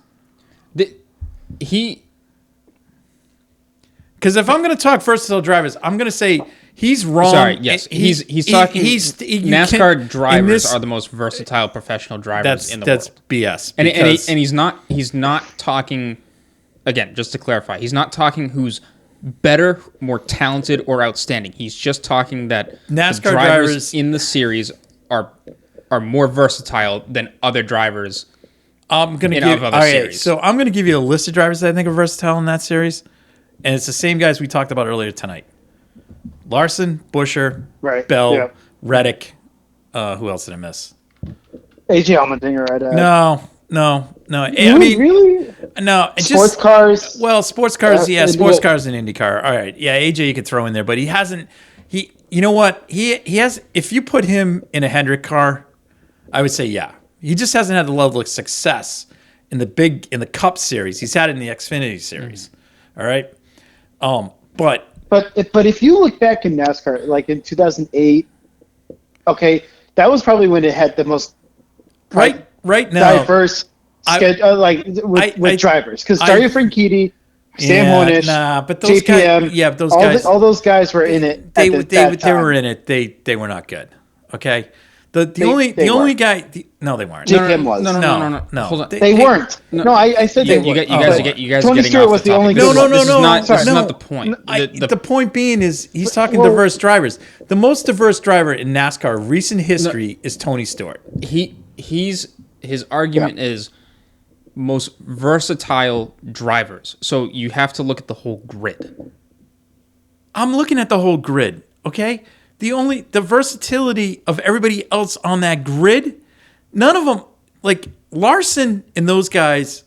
Because if I'm going to talk versatile drivers, I'm going to say he's wrong. Sorry, yes. He's talking. NASCAR drivers are the most versatile professional drivers in the world. That's BS. And he's not talking. Again, just to clarify, he's not talking who's better, more talented, or outstanding. He's just talking that NASCAR the drivers in the series are more versatile than other drivers. I'm going to give other series. So I'm going to give you a list of drivers that I think are versatile in that series, and it's the same guys we talked about earlier tonight: Larson, Buescher, Bell, Reddick. Who else did I miss? AJ Allmendinger, I'd add. No. I mean, really? No. Sports cars. Well, sports cars. Yeah, sports cars and IndyCar. All right. Yeah, AJ you could throw in there, but he hasn't. You know what? He has. If you put him in a Hendrick car, I would say yeah. He just hasn't had the level of success in the Cup series. He's had it in the Xfinity series. All right. But if you look back in NASCAR, like in 2008, okay, that was probably when it had the most right now diverse schedule, with drivers, because Dario Franchitti, Sam Hornish, but those JPM, guys, all those guys were in it. They were in it. They were not good. Okay. The only guy. No, they weren't. JPM was. No. Hold on. They weren't. No, I said they were. You guys are getting Tony Stewart was the only good one. This is not the point. The point being is he's talking diverse drivers. The most diverse driver in NASCAR recent history is Tony Stewart. His argument is most versatile drivers. So you have to look at the whole grid. I'm looking at the whole grid, okay? The versatility of everybody else on that grid, none of them, like Larson and those guys,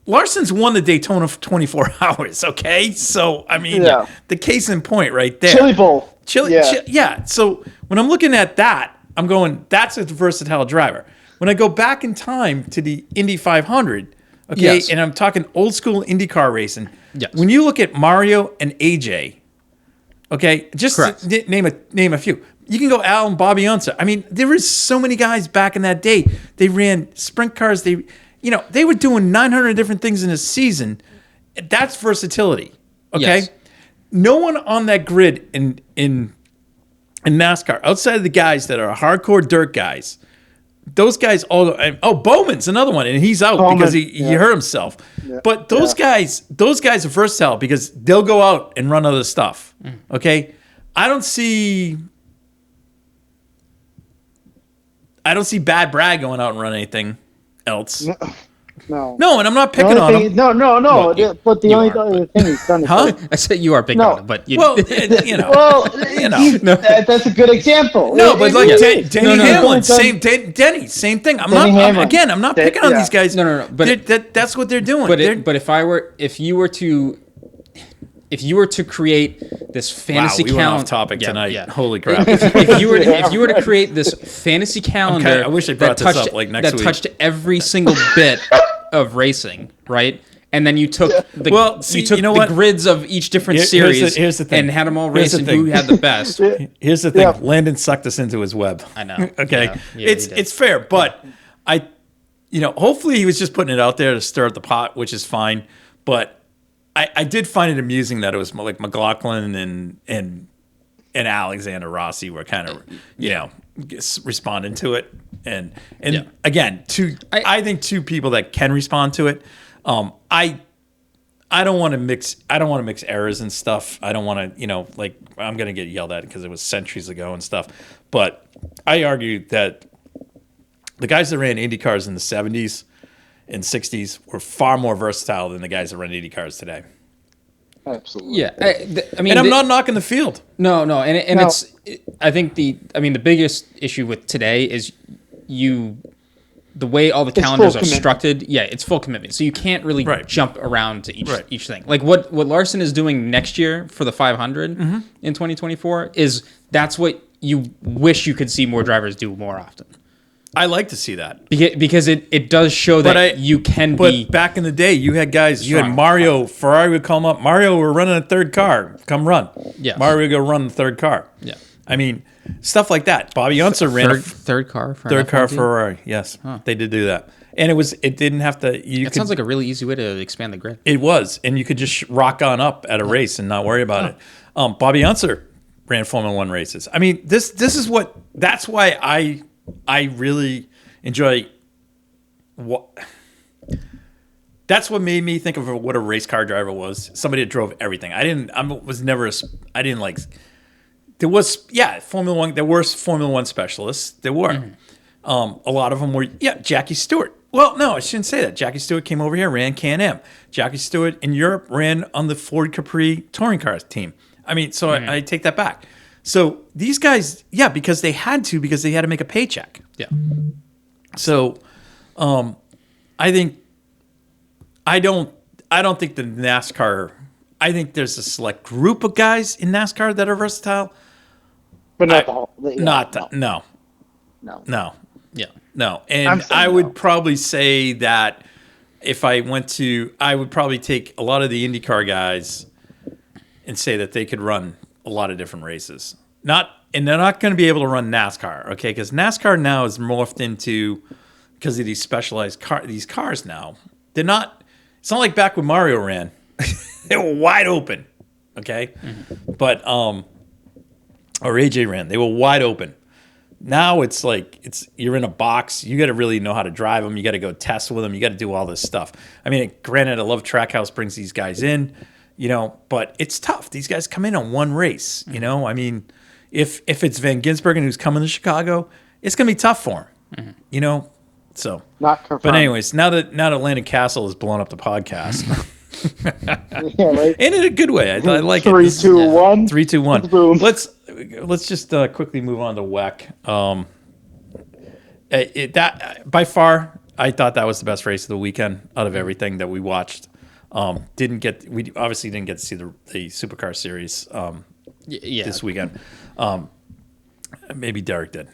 Larson's won the Daytona 24 hours, okay? So, I mean, the case in point right there. Chili Bowl. Yeah. So when I'm looking at that, I'm going, that's a versatile driver. When I go back in time to the Indy 500, okay, and I'm talking old school IndyCar racing, when you look at Mario and AJ, okay, just to name a few. You can go Al and Bobby Unser. I mean, there is so many guys back in that day. They ran sprint cars. They were doing 900 different things in a season. That's versatility. Okay, no one on that grid in NASCAR outside of the guys that are hardcore dirt guys. Those guys Bowman's another one, and he's out because he hurt himself. Yeah. But those guys are versatile because they'll go out and run other stuff. Okay, I don't see Bad Brad going out and run anything else. No. No, and I'm not picking on him. No. Well, But the you only are, other thing he's done is Huh? I said you are picking No. on him, but you, Well, you know. well, No. that's a good example. No, but like It is. Denny No. Hamlin, Denny, same thing. I'm Denny Hamlin. I'm not picking on these guys. No, but that's what they're doing. but if you were to create this fantasy we went off calendar, topic tonight. Holy crap! if you were to create this fantasy calendar, I wish I brought this up like next week. touched every single bit of racing, right? And then you took the grids of each different series here's the thing. and had them all race and who had the best. Here's the thing. Landon sucked us into his web. I know. Okay, Yeah, it's fair, but hopefully he was just putting it out there to stir up the pot, which is fine. But I did find it amusing that it was like McLaughlin and Alexander Rossi were kind of responding to it, and again, I think two people that can respond to it. I don't want to mix errors and stuff. I don't want to I'm gonna get yelled at because it was centuries ago and stuff. But I argue that the guys that ran Indy cars in the 70s and 60s were far more versatile than the guys that run Indy cars today. Absolutely. Yeah, I mean, and I'm not knocking the field. No, and it's. I think the biggest issue with today is the way all the calendars are structured. Yeah, it's full commitment, so you can't really jump around to each thing. Like what Larson is doing next year for the 500 in 2024 is that's what you wish you could see more drivers do more often. I like to see that because it does show that you can be. But back in the day, you had guys. You had Mario. Ferrari would come up. Mario, we're running a third car. Come run. Yeah. Mario would go run the third car. Yeah. I mean, stuff like that. Bobby Unser ran a third car. For third car Ferrari. Yes, they did do that, and it didn't have to. It sounds like a really easy way to expand the grid. It was, and you could just rock on up at a race and not worry about it. Bobby Unser ran Formula One races. I mean, this is what. That's why I really enjoy that's what made me think of what a race car driver was. Somebody that drove everything. There was Formula One. There were Formula One specialists. There were. A lot of them were Jackie Stewart. Well, no, I shouldn't say that. Jackie Stewart came over here, ran Can-Am. Jackie Stewart in Europe ran on the Ford Capri touring cars team. I mean, so I take that back. So these guys, because they had to make a paycheck. Yeah. So, I don't think the NASCAR. I think there's a select group of guys in NASCAR that are versatile, but not the whole. No. Yeah. No, and I would probably say that if I went to, I would probably take a lot of the IndyCar guys and say that they could run a lot of different races. And they're not going to be able to run NASCAR, okay? Because NASCAR now is morphed into, because of these specialized cars now. They're not. It's not like back when Mario ran. They were wide open, okay? But or AJ ran. They were wide open. Now it's like you're in a box. You got to really know how to drive them. You got to go test with them. You got to do all this stuff. I mean, granted, I love Trackhouse brings these guys in, but it's tough. These guys come in on one race, I mean, if it's Van Gisbergen who's coming to Chicago, it's gonna be tough for him, So, not confirmed. But anyways, now that Landon Castle has blown up the podcast, right? and in a good way, I like 3, 2, 1. 3, 2, 1. Boom. Let's just quickly move on to WEC. By far, I thought that was the best race of the weekend out of everything that we watched. We obviously didn't get to see the Supercar series this weekend. Maybe Derek did.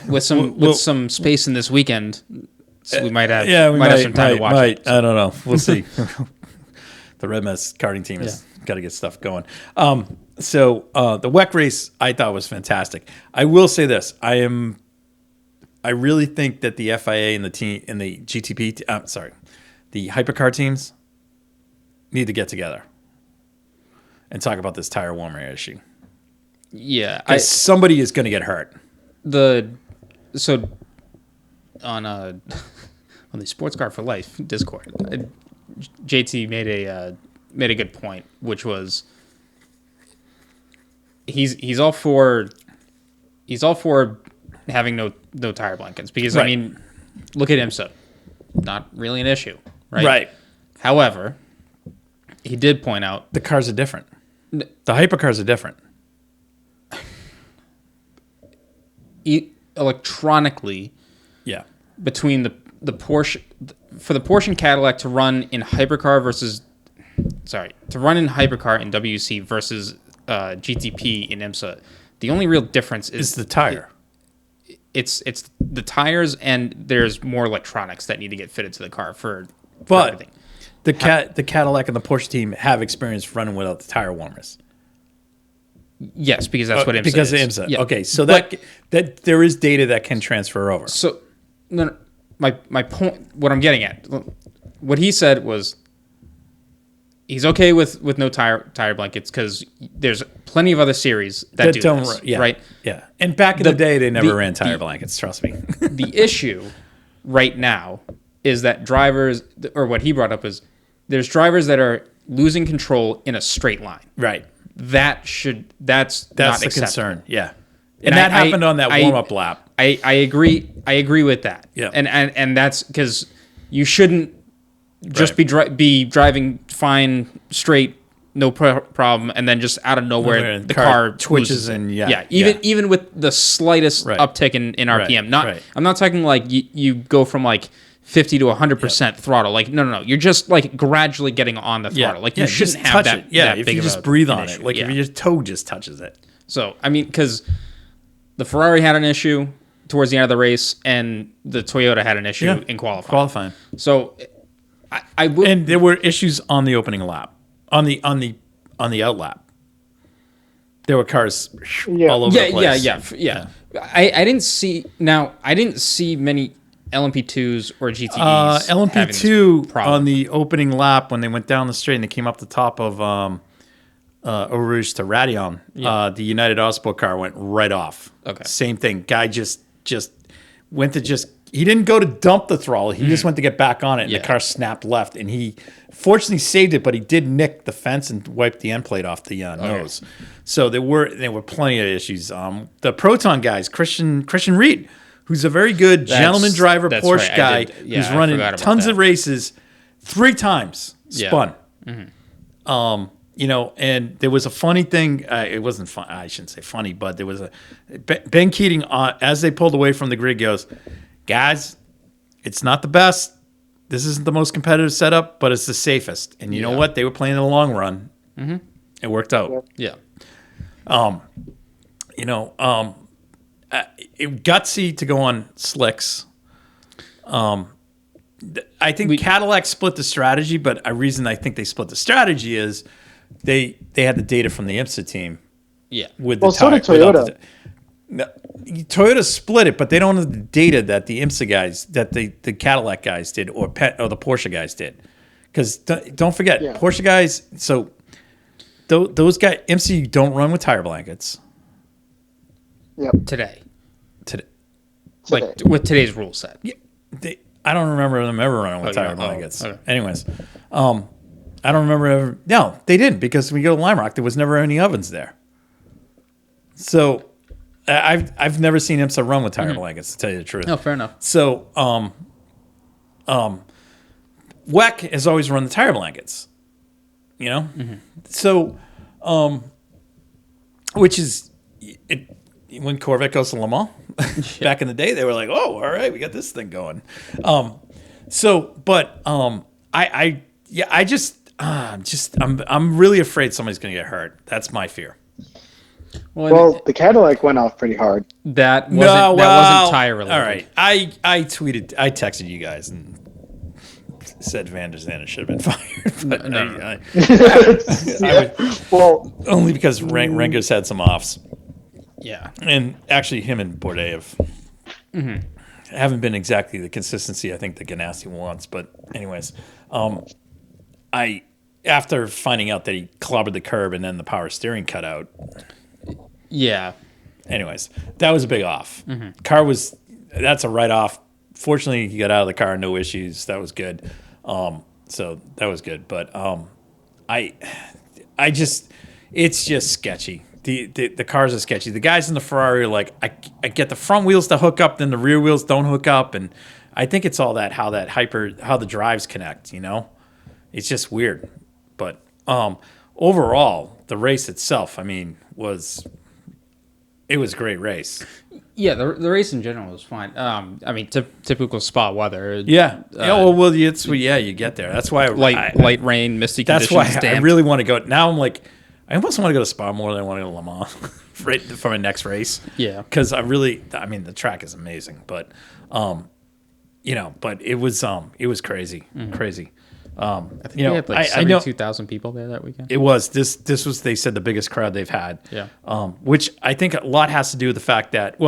With some space in this weekend, so we might have some time to watch it. I don't know. We'll see. The Red Mess karting team has got to get stuff going. So the WEC race I thought was fantastic. I will say this: I really think that the FIA and the team and the GTP, the hypercar teams need to get together and talk about this tire warmer issue. Yeah, because somebody is going to get hurt. On the Sports Car for Life Discord, JT made a good point, which was he's all for having no tire blankets because I mean look at IMSA. Not really an issue, right? Right. However, he did point out The cars are different. The hypercars are different. Electronically, Yeah. between the Porsche, for the Porsche and Cadillac to run in hypercar in hypercar in WC versus GTP in IMSA, the only real difference is the tire. It's the tires, and there's more electronics that need to get fitted to the car for But everything. the Cadillac and the Porsche team have experience running without the tire warmers. Yes, because that's what IMSA because is. of IMSA. Yeah. Okay, so But- that there is data that can transfer over. So, no, my point, what I'm getting at, what he said was he's okay with no tire blankets because there's plenty of other series that do don't this, yeah, right? Yeah, and back in the day, they never ran tire the- blankets. Trust me. The issue right now is that drivers, or what he brought up is, there's drivers that are losing control in a straight line. Right. That's not the acceptable. concern. Yeah, And and that I- happened on that I- warm up lap. I agree with that. Yeah. And that's because you shouldn't just Right. be driving fine, straight, no problem, and then just out of nowhere the car twitches loses it. and even with the slightest Right. uptick in RPM. Right. I'm not talking like you go from like 50 to 100% throttle. Like no. You're just like gradually getting on the throttle. Like you shouldn't just have touch that. it. Yeah, that if big you of just a- breathe an on issue. it, like Yeah. if your toe just touches it. So, I mean, because the Ferrari had an issue towards the end of the race, and the Toyota had an issue in qualifying. So, I will. And there were issues on the opening lap, on the out lap. There were cars all over the place. Yeah. I didn't see many LMP2s or GTEs. LMP2 on the opening lap when they went down the straight and they came up the top of Eau Rouge to Radion, the United Autosport car went right off. Okay. Same thing. Guy just went to he didn't go to dump the throttle. He just went to get back on it, and the car snapped left. And he fortunately saved it, but he did nick the fence and wipe the end plate off the nose. So there were plenty of issues. The Proton guys, Christian Reed, who's a very good gentleman driver, that's Porsche right. guy, Yeah, who's I running forgot about tons that. of races, 3 times Yeah. spun. And there was a funny thing. It wasn't fun. I shouldn't say funny, but there was Ben Keating, as they pulled away from the grid, goes, guys, it's not the best. This isn't the most competitive setup, but it's the safest. And you know what? They were playing in the long run. Mm-hmm. It worked out. Yeah. Gutsy to go on slicks. I think Cadillac split the strategy, but a reason I think they split the strategy is they had the data from the IMSA team. Yeah. With the so did Toyota. Toyota split it, but they don't have the data that the IMSA guys, that the Cadillac guys did, or the Porsche guys did. Because don't forget, Porsche guys. So those guys, IMSA don't run with tire blankets. Yep. Today. Today. Like with today's rule set. Yeah, I don't remember them ever running with tire blankets. Anyways, I don't remember ever. No, they didn't, because when we go to Lime Rock, there was never any ovens there. So I've never seen IMSA run with tire blankets, to tell you the truth. No, fair enough. So WEC has always run the tire blankets. So which is when Corvette goes to Le Mans back in the day, they were like, "Oh, all right, we got this thing going." I'm really afraid somebody's going to get hurt. That's my fear. Well, the Cadillac went off pretty hard. That wasn't tire related. All right, I texted you guys and said Van der Zandt should have been fired. But No. Well, only because Renger's had some offs. Yeah. And actually, him and Bourdais haven't been exactly the consistency I think that Ganassi wants. But anyways, after finding out that he clobbered the curb and then the power steering cut out. Yeah. Anyways, that was a big off. That's a write-off. Fortunately, he got out of the car, no issues. That was good. So that was good. But it's just sketchy. the cars are sketchy. The guys in the Ferrari are like, I get the front wheels to hook up, then the rear wheels don't hook up, and I think it's all how the drives connect. It's just weird. But overall, the race itself, I mean, it was a great race. Yeah, the race in general was fine. I mean, typical Spa weather. Yeah. You get there. That's why light rain, misty that's conditions. That's why I really want to go. Now I'm like, I almost want to go to Spa more than I want to go to Le Mans right for my next race. Yeah. Because the track is amazing, but but it was crazy, crazy. I think they had like 72,000 people there that weekend. It was this was, they said, the biggest crowd they've had. Yeah. Which I think a lot has to do with the fact that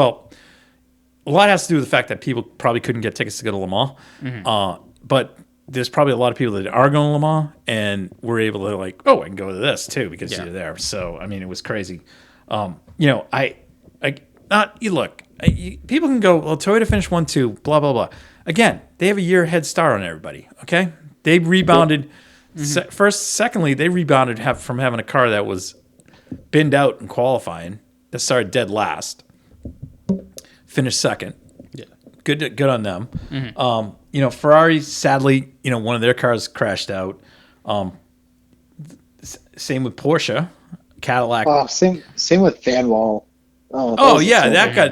people probably couldn't get tickets to go to Le Mans. Mm-hmm. But there's probably a lot of people that are going to Le Mans and were able to I can go to this too because you're there. So I mean, it was crazy. People can go, well, Toyota finished 1-2, blah blah blah. Again, they have a year head start on everybody. Okay. They rebounded. Mm-hmm. Secondly, they rebounded from having a car that was binned out in qualifying, that started dead last, finished second. Yeah, good on them. Mm-hmm. Ferrari, sadly, one of their cars crashed out. Same with Porsche, Cadillac. Oh, same with Fanwall.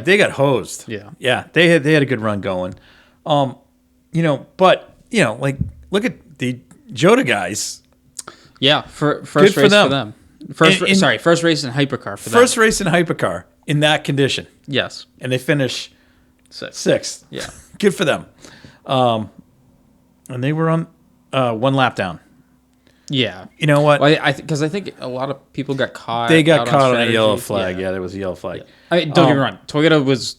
They got hosed. Yeah, they had a good run going. Look at the Jota guys. Yeah, first race for them. First race in hypercar for them. First race in hypercar in that condition. Yes, and they finish sixth. Yeah, good for them. And they were on one lap down. Yeah, you know what? Well, because I think a lot of people got caught. They got caught on a yellow flag. Yeah, there was a yellow flag. Yeah. I mean, don't get me wrong. Toyota was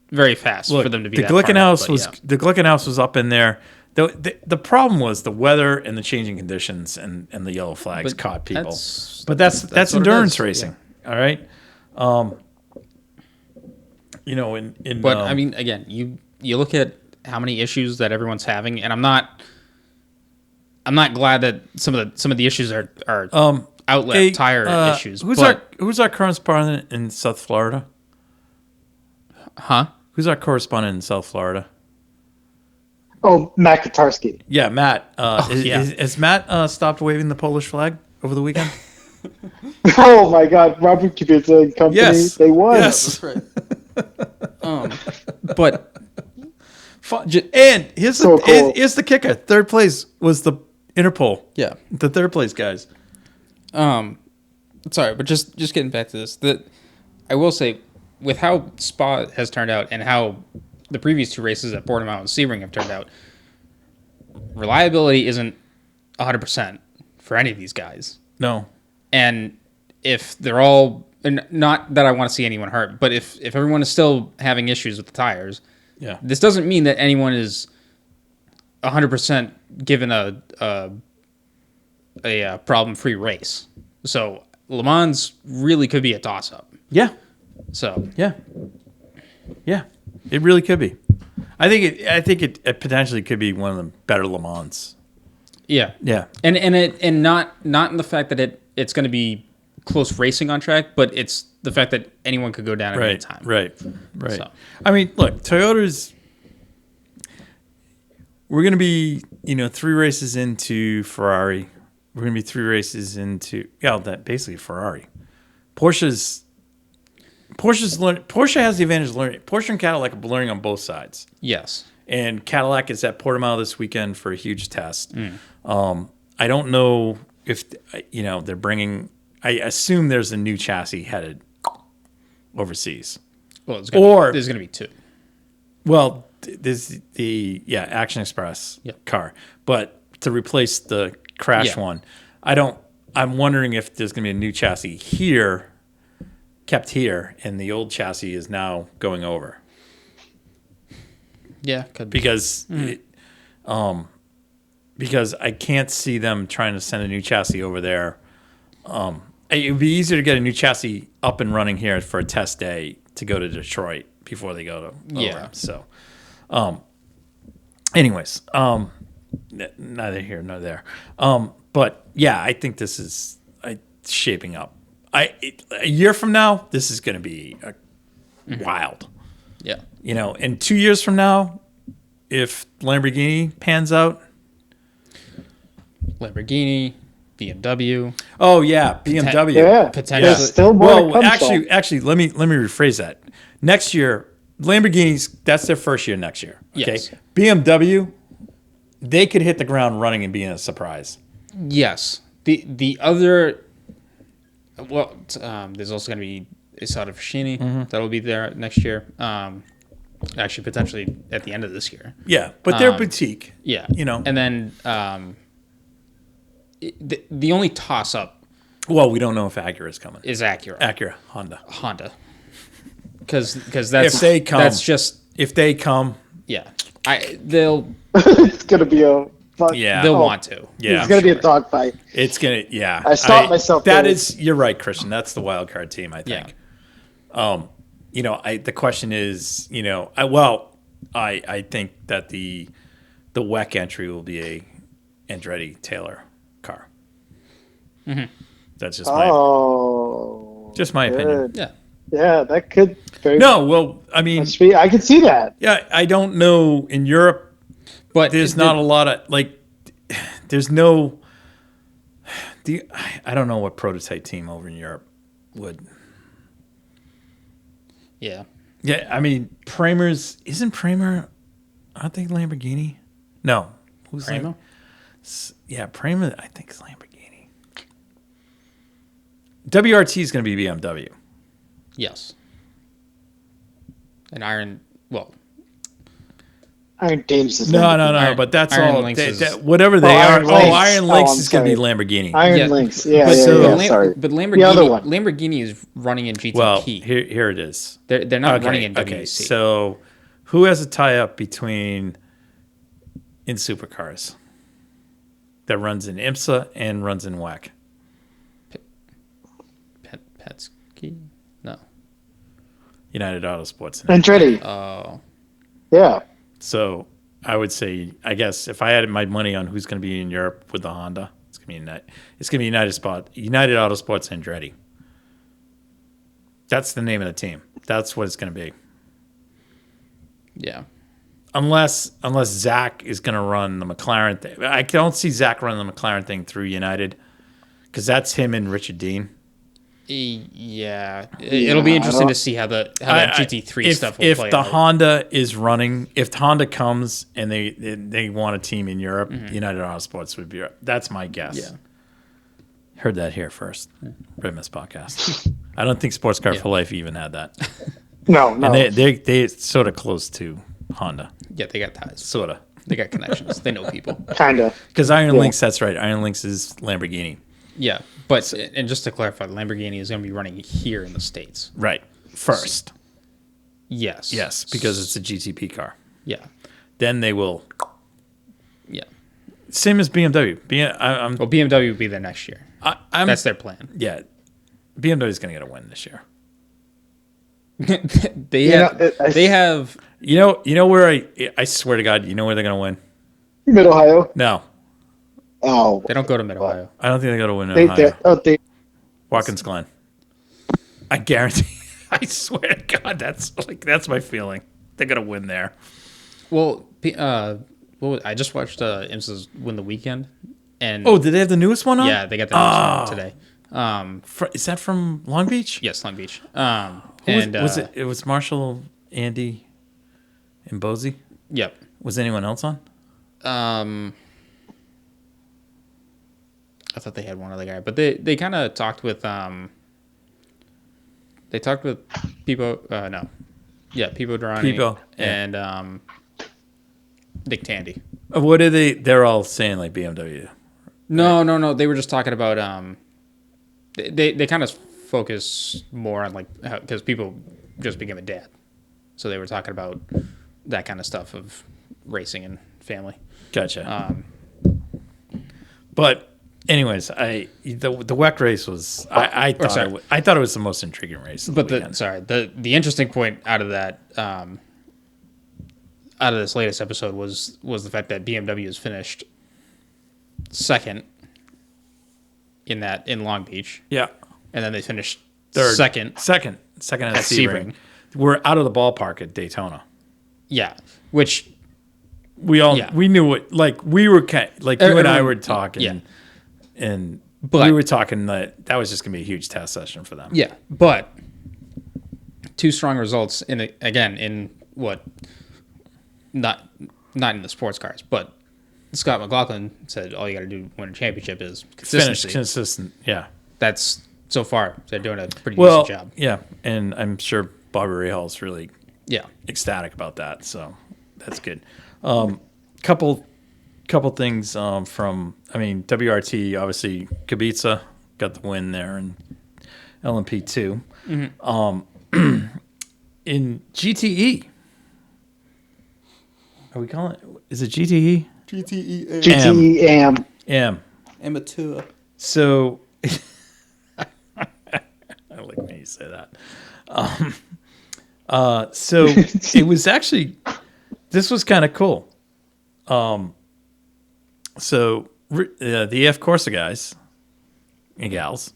very fast for them to be. The Glickenhaus was up in there. The problem was the weather and the changing conditions and the yellow flags caught people. That's endurance racing. Yeah. All right. But I mean, again, you look at how many issues that everyone's having, and I'm not glad that some of the issues are outlet tire issues. Who's our correspondent in South Florida? Huh? Who's our correspondent in South Florida? Oh, Matt Katarski. Yeah, Matt. Has Matt stopped waving the Polish flag over the weekend? Oh my God, Robert Kubica and company. Yes. They won. Yes. That's right. But and here's the kicker. Third place was the Interpol. Yeah, the third place guys. Sorry, but just getting back to this, I will say, with how Spa has turned out and how the previous two races at Portimao and Sebring have turned out, reliability isn't 100% for any of these guys. No. And if they're all, and not that I want to see anyone hurt, but if everyone is still having issues with the tires, this doesn't mean that anyone is 100% given a problem-free race. So Le Mans really could be a toss-up. Yeah. So yeah, it really could be. I think it potentially could be one of the better Le Mans. Yeah, and not in the fact that it's going to be close racing on track, but it's the fact that anyone could go down at any time. Right. So. I mean, look, Toyota's. We're going to be 3 races into Ferrari. We're going to be 3 races into basically Ferrari. Porsche has the advantage of learning. Porsche and Cadillac are learning on both sides. Yes. And Cadillac is at Portimao this weekend for a huge test. I don't know if they're bringing. I assume there's a new chassis headed overseas. Well, there's going to be 2. Well, there's the Action Express car, but to replace the crash one, I'm wondering if there's going to be a new chassis here. Kept here, and the old chassis is now going over. Yeah, could be. Because I can't see them trying to send a new chassis over there. It would be easier to get a new chassis up and running here for a test day to go to Detroit before they go to over. So, anyways, neither here nor there. But yeah, I think this is shaping up. a year from now, this is going to be wild. Yeah. You know, and 2 years from now, if Lamborghini pans out. Lamborghini, BMW. Oh yeah, BMW. Yeah, Potentially. There's still more to come, actually, let me rephrase that. Next year, Lamborghinis, that's their first year next year. Okay, Yes. BMW, they could hit the ground running and be a surprise. Yes. The other, well, there's also going to be Isada Fashini that'll be there next year. Actually, potentially at the end of this year. Yeah, but they're boutique. Yeah. You know. And then the only toss up Well, we don't know if Acura is coming. is Acura. Acura, Honda. Because that's If they come, that's just if they come, yeah. They'll it's gonna be a fuck. yeah, they'll want to. yeah, It's gonna be a dogfight. it's gonna, yeah. I stopped myself That there. is, you're right, Christian. That's the wild card team, I think. You know, the question is, you know, I think that the WEC entry will be a Andretti Taylor car. That's just my opinion. good. Yeah. Yeah, that could very No, well, I mean, I could see that. yeah, I don't know in Europe. But There's not a lot of like. There's no. I don't know what prototype team over in Europe would. Yeah. Yeah, I mean, isn't Prema? Aren't they Lamborghini? No, who's Prema? Yeah, Prema. I think is Lamborghini. WRT is going to be BMW. Yes. And Iron Dames is No, Iron- but that's Iron all. Lynx is- Whatever they Iron are. Lynx. Iron Oh, Lynx I'm is going to be sorry. Lamborghini. Iron Yeah. Lynx. Yeah, But yeah, so- yeah. But Sorry. But The other one. Lamborghini is running in GTP. Well, here it is. They're not Okay, running in WEC. okay. So, who has a tie-up between in supercars that runs in IMSA and runs in WEC? Penske? No. United Autosports. Andretti. Oh. Yeah. So I would say, I guess, if I had my money on who's going to be in Europe with the Honda, it's going to be United Autosports Andretti. That's the name of the team. That's what it's going to be. Yeah. Unless Zach is going to run the McLaren thing. I don't see Zach running the McLaren thing through United because that's him and Richard Dean. Yeah. It'll be interesting to see how that GT3 stuff will play If the out. Honda is running, if Honda comes and they want a team in Europe, United Autosports would be. That's my guess. Yeah. Heard that here first. Red Mist Podcast. I don't think Sports Car for Life even had that. No. And they sort of close to Honda. Yeah, they got ties. Sort of. They got connections. They know people. Kinda. Because Iron Lynx, that's right. Iron Lynx is Lamborghini. Yeah. But, and just to clarify, Lamborghini is going to be running here in the States. Right. First. Yes. Yes, because it's a GTP car. Yeah. Then they will. Yeah. Same as BMW. Well, BMW will be there next year. That's their plan. Yeah. BMW is going to get a win this year. They have. You know where I swear to God, you know where they're going to win? Mid Ohio. No. Oh. They don't go to Mid Ohio. I don't think they're going to win in Ohio. Watkins Glen. I guarantee. I swear to God, that's my feeling. They're going to win there. Well, I just watched IMSA's Win the Weekend. And Oh, did they have the newest one on? yeah, they got the newest one today. Is that from Long Beach? Yes, Long Beach. Was it? It was Marshall, Andy, and Bozy. Yep. Was anyone else on? I thought they had one other guy, but they kind of talked with Pipo. Pipo Durrani Pipo, yeah. and Nick Tandy. What are they? They're all saying like BMW. No. They were just talking about they kind of focus more on like because people just became a dad, so they were talking about that kind of stuff of racing and family. Gotcha. But anyways, the WEC race was I thought it was the most intriguing race. But the interesting point out of that out of this latest episode was the fact that BMW has finished second in Long Beach. Yeah. and then they finished Third, second at Sebring. Sebring. We're out of the ballpark at Daytona. Yeah, which We knew it. Like we were like you and I were talking, and but we were talking that was just gonna be a huge test session for them. Yeah, but 2 strong results in what not in the sports cars, but Scott McLaughlin said all you got to do to win a championship is consistency. Finish consistent. Yeah, that's so far they're doing a pretty decent job. Yeah, and I'm sure Bobby Rahal is really Yeah, ecstatic about that. So that's good. Couple things from WRT, obviously Kubica got the win there and LMP2. In GTE, are we calling it? Is it GTE? GTE AM. Amateur. So I like when you say that. So it was actually, this was kind of cool. So the EF Corsa guys and gals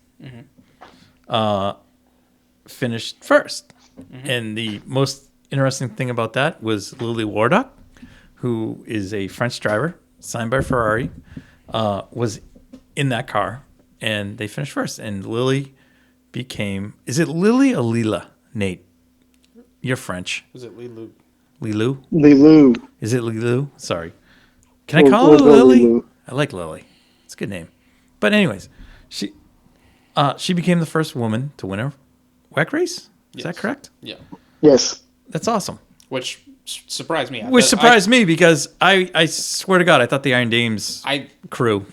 finished first. And the most interesting thing about that was Lily Wardock, who is a French driver signed by Ferrari, was in that car, and they finished first. And Lily became, is it Lily or Lila, Nate? You're French. Was it Lilu? Lilu? Lilu. Is it Lilu? Sorry. Can I call her Lily? I like Lily. It's a good name. But anyways, she became the first woman to win a WEC race. Is that correct? Yeah. Yes. That's awesome. Which surprised me. Which surprised me because I swear to God, I thought the Iron Dames crew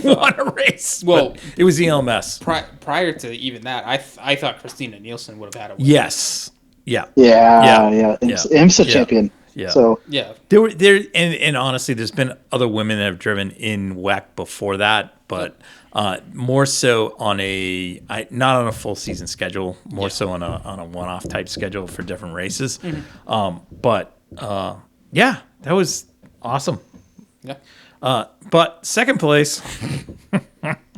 won a race. Well, it was the LMS. Prior to even that, I thought Christina Nielsen would have had a win. Yes. Yeah. IMSA champion. Yeah. So and honestly, there's been other women that have driven in WEC before that, but more so on not on a full season schedule, more so on a one-off type schedule for different races. But that was awesome. Yeah. But second place.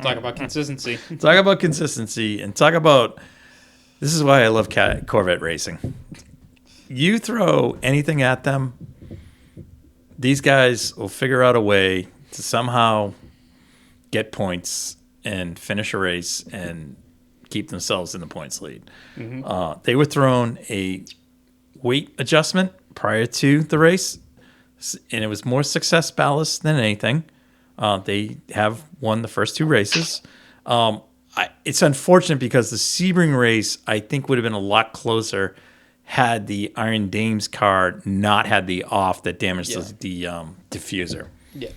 Talk about consistency. Talk about consistency and talk about. This is why I love Corvette racing. You throw anything at them, these guys will figure out a way to somehow get points and finish a race and keep themselves in the points lead. They were thrown a weight adjustment prior to the race, and it was more success ballast than anything. They have won the first 2 races. It's unfortunate because the Sebring race, I think, would have been a lot closer had the Iron Dames car not had the off that damaged the diffuser. Yeah.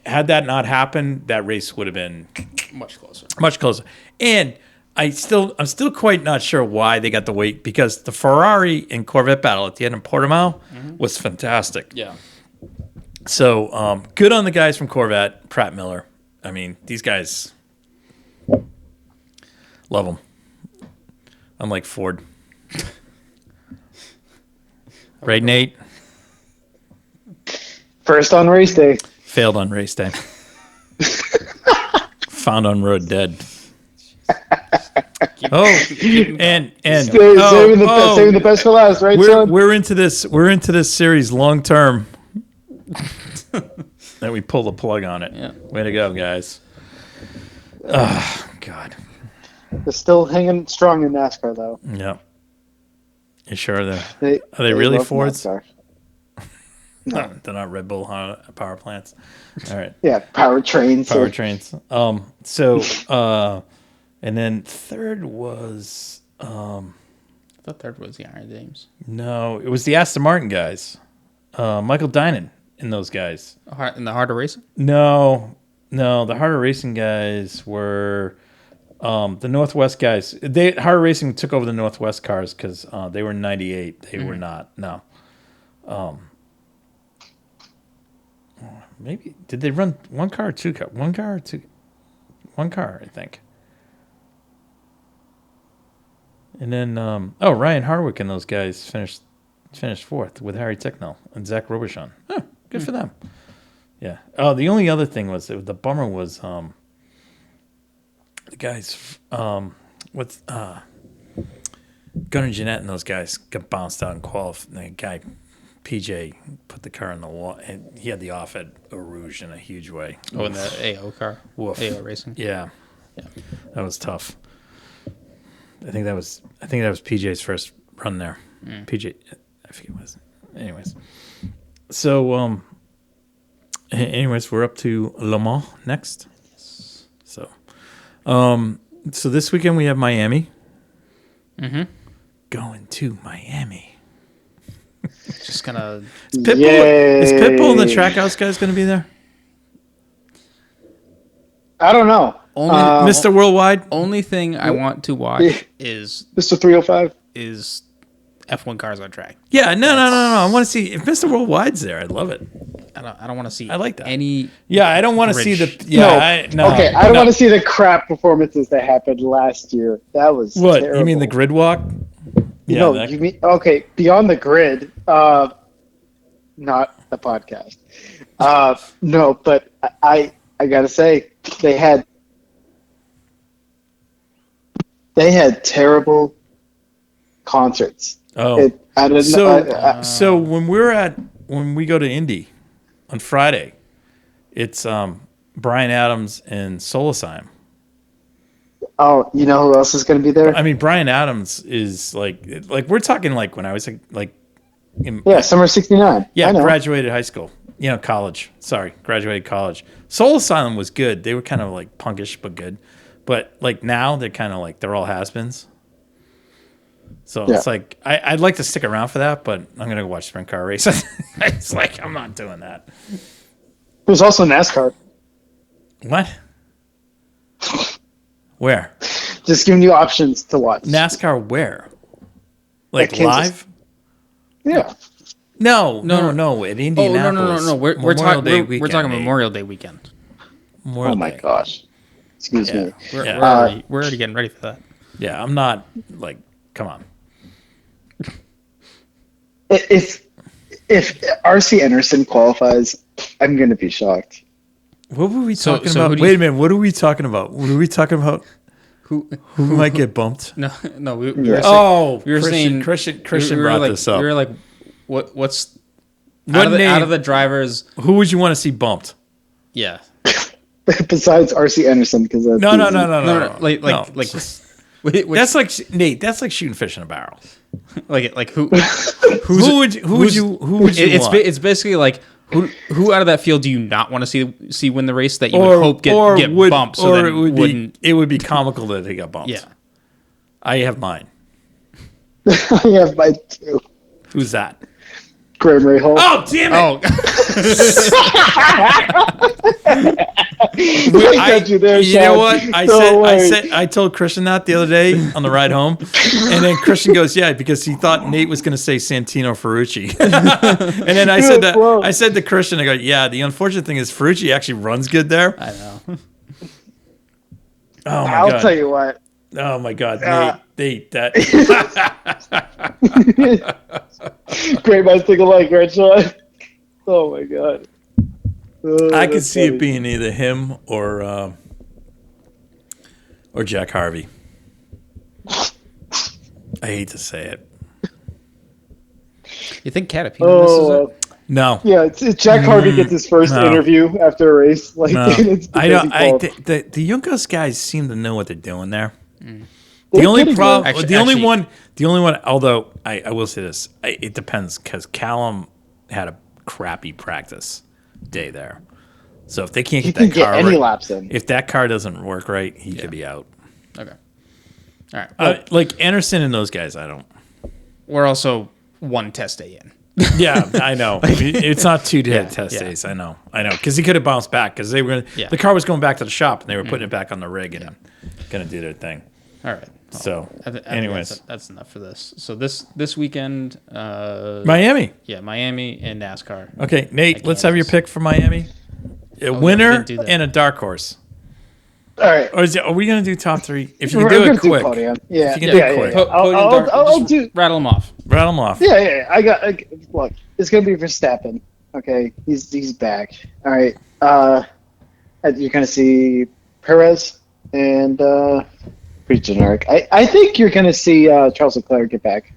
Had that not happened, that race would have been much closer. Much closer. And I'm still quite not sure why they got the weight, because the Ferrari and Corvette battle at the end of Portimao was fantastic. Yeah. So good on the guys from Corvette, Pratt Miller. I mean, these guys, love them. Unlike Ford. Right, Nate? First on race day. Failed on race day. Found on road dead. Saving the best for last, right, son? We're into this series long term. That we pull the plug on it. Yeah. Way to go, guys. Oh, God. They're still hanging strong in NASCAR, though. Yeah. You sure are they really Fords? NASCAR. No, they're not Red Bull power plants. All right. Yeah, powertrains. So, and then third was. I thought third was the Iron Dames. No, it was the Aston Martin guys. Michael Dinan and those guys. In the harder racing? No, the harder racing guys were the Northwest guys. Harder racing took over the Northwest cars because they were 98. They were not. No. Maybe did they run one car or two car? One car or two? One car, I think. And then Ryan Harwick and those guys finished fourth with Harry Ticknell and Zach Robershon. Oh, good for them. Yeah. Oh, the only other thing was the bummer was the guys what's Gunnar Jeanette and those guys got bounced out in qualif. The guy PJ put the car in the wall, and he had the off at Eau Rouge in a huge way. Oh, in the AO car, Woof. AO Racing. Yeah, that was tough. I think that was PJ's first run there. PJ, I forget what it was. Anyways, so anyways, we're up to Le Mans next. So, so this weekend we have Miami. Going to Miami. Just gonna. Is Pitbull and the Trackhouse guys going to be there? I don't know. Only Mr. Worldwide. Only thing I want to watch is Mr. 305 is F1 cars on track. Yeah, no. I want to see if Mr. Worldwide's there. I'd love it. I don't want to see. I like that. Any. Yeah, I don't want to see the. I don't want to see the crap performances that happened last year. That was what terrible. you mean the grid walk? Yeah, no, you mean beyond the grid. Not a podcast. No, but I gotta say they had terrible concerts. Oh, I didn't so when we go to Indy on Friday, it's Bryan Adams and Solosheim. Oh, you know who else is going to be there? I mean, Bryan Adams is like we're talking like when I was like summer '69. Yeah, graduated high school. College. Sorry, graduated college. Soul Asylum was good. They were kind of like punkish but good. But like now they're kind of like they're all has-beens. So it's like I'd like to stick around for that, but I'm gonna go watch sprint car race. It's like I'm not doing that. There's also NASCAR. What? Where? Just giving you options to watch. NASCAR where? Like Kansas. live? Yeah. No. At Indianapolis. No. We're talking Memorial Day weekend. Memorial my Day. gosh. Excuse me. We're already getting ready for that. Yeah, I'm not like. Come on. If RC Anderson qualifies, I'm going to be shocked. What were we talking about? Wait a minute. What are we talking about? What are we talking about? Who might get bumped? No. We were saying Christian brought this up. We were like, what's out of the drivers? Who would you want to see bumped? Yeah. Besides RC Anderson, because no. That's like Nate. That's like shooting fish in a barrel. Who would you want? It's basically like who out of that field do you not want to see win the race that you would hope get bumped so that it would be comical that they got bumped. Yeah. I have mine. I have mine too. Who's that? Graham Ray Hall. Oh, damn it! Oh. You know what? I told Christian that the other day on the ride home, and then Christian goes, "Yeah," because he thought Nate was going to say Santino Ferrucci, and then I said that. I said to Christian, I go, "Yeah." The unfortunate thing is Ferrucci actually runs good there. I know. Oh my I'll god! tell you what. Oh my god, Nate, that. Great minds think alike, right, Sean? Oh my god. I could see it being either him or Jack Harvey. I hate to say it. You think Catapino misses it? No. Yeah, it's Jack Harvey gets his first interview after a race. Like I don't. The Juncos guys seem to know what they're doing there. The only problem, the only one. Although I will say this, it depends because Callum had a crappy practice day there. So if they can't get that car any right, laps in. If that car doesn't work right, he could be out. Okay. All right. Well, like Anderson and those guys, I don't. We're also one test day in. Yeah, I know. It's not two test days. I know. Because he could have bounced back because they were gonna. The car was going back to the shop and they were putting it back on the rig and gonna do their thing. All right. So, anyways, that's enough for this. So this weekend, Miami. Yeah, Miami and NASCAR. Okay, Nate, let's have your pick for Miami. A winner and a dark horse. All right. Or are we going to do top three? If you can do it quick. Yeah. If you can do it quick. I'll do. Rattle them off. Yeah. Look, it's going to be Verstappen. Okay, he's back. All right. You're going to see Perez and pretty generic. I think you're going to see Charles Leclerc get back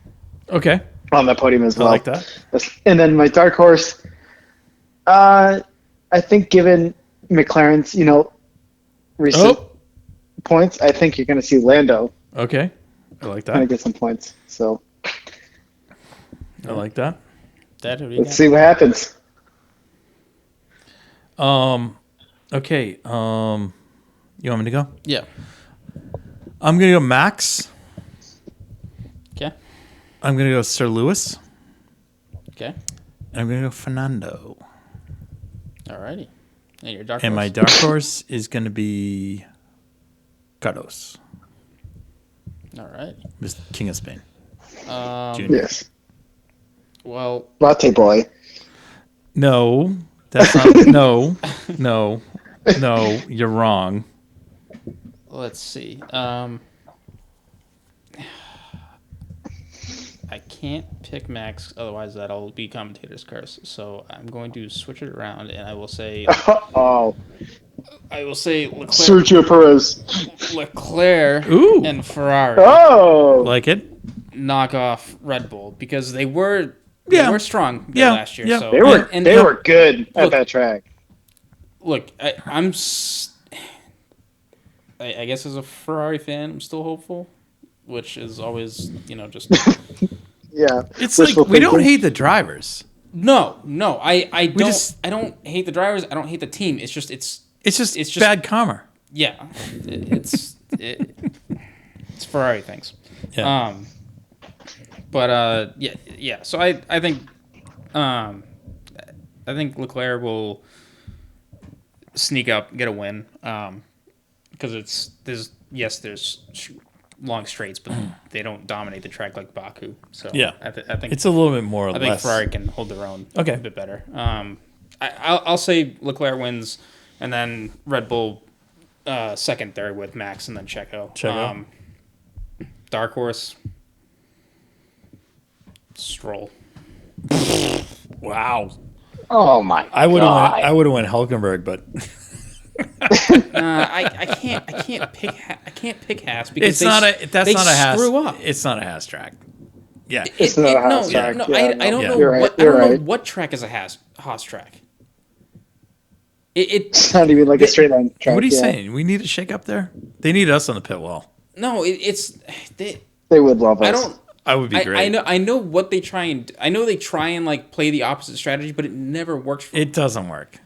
Okay. on the podium as well. I like that. And then my dark horse, I think given McLaren's, recent points, I think you're going to see Lando Okay. I like kind of that. get some points. So I like that. let's see what happens. Okay. You want me to go? Yeah. I'm gonna go Max. Okay. I'm gonna go Sir Lewis. Okay. And I'm gonna go Fernando. Alrighty. And your dark And horse? my dark horse is gonna be Carlos, Alright. Mr. King of Spain. Junior. Yes. Well, Latte boy. No, that's not. No. You're wrong. let's see. I can't pick Max, otherwise that'll be commentator's curse. So I'm going to switch it around, and I will say Oh, Leclerc, Sergio Perez. Ooh. and Ferrari Oh, Like it? knock off Red Bull because they were strong Yeah. last year. Yeah. So they were good at that track. Look, I guess as a Ferrari fan, I'm still hopeful, which is always, just Yeah, It's wishful like we don't thinking. hate the drivers. no. I don't. just- I don't hate the drivers. I don't hate the team. It's just It's just It's just- bad karma. yeah. It's Ferrari things. Yeah. But yeah. So I think Leclerc will sneak up, get a win. Because there's long straights, but they don't dominate the track like Baku. So Yeah. I think It's a little bit more or I think less. Ferrari can hold their own Okay. a bit better. I'll say Leclerc wins, and then Red Bull second, third with Max, and then Checo. Dark horse, Stroll. Wow. Oh my I would god! have went Hulkenberg, but I can't pick Haas because that's they not a Haas. screw up. It's not a Haas track. Yeah. It's not a Haas no, track. no, Yeah, I don't Yeah. know. You're right, I don't you're know right. what track is a Haas track. It's not even like a straight line track. What are you yeah. saying? We need a shake up there? They need us on the pit wall. No, it's they. They would love us. I don't. I would be great. I know what they try and I know they try and like play the opposite strategy, but it never works for them. It doesn't work.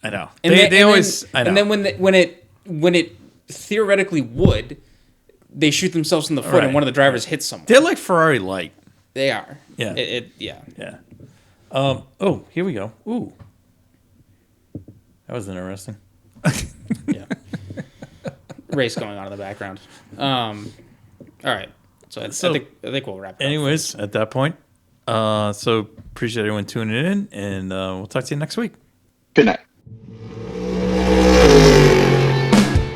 I know. And They then- always. I know. And then when it theoretically would, they shoot themselves in the foot, Right. and one of the drivers hits someone. They're like Ferrari light. They are. Yeah. Yeah. Yeah. Oh, here we go. Ooh. That was interesting. Yeah. Race going on in the background. All right. So I think we'll wrap it up. Anyways, at that point, so appreciate everyone tuning in, and we'll talk to you next week. Good night.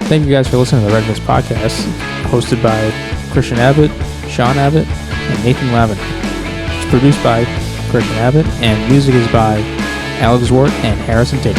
Thank you guys for listening to the Red Mist Podcast, hosted by Christian Abbott, Sean Abbott, and Nathan Lavin. It's produced by Christian Abbott, and music is by Alex Wart and Harrison Tate.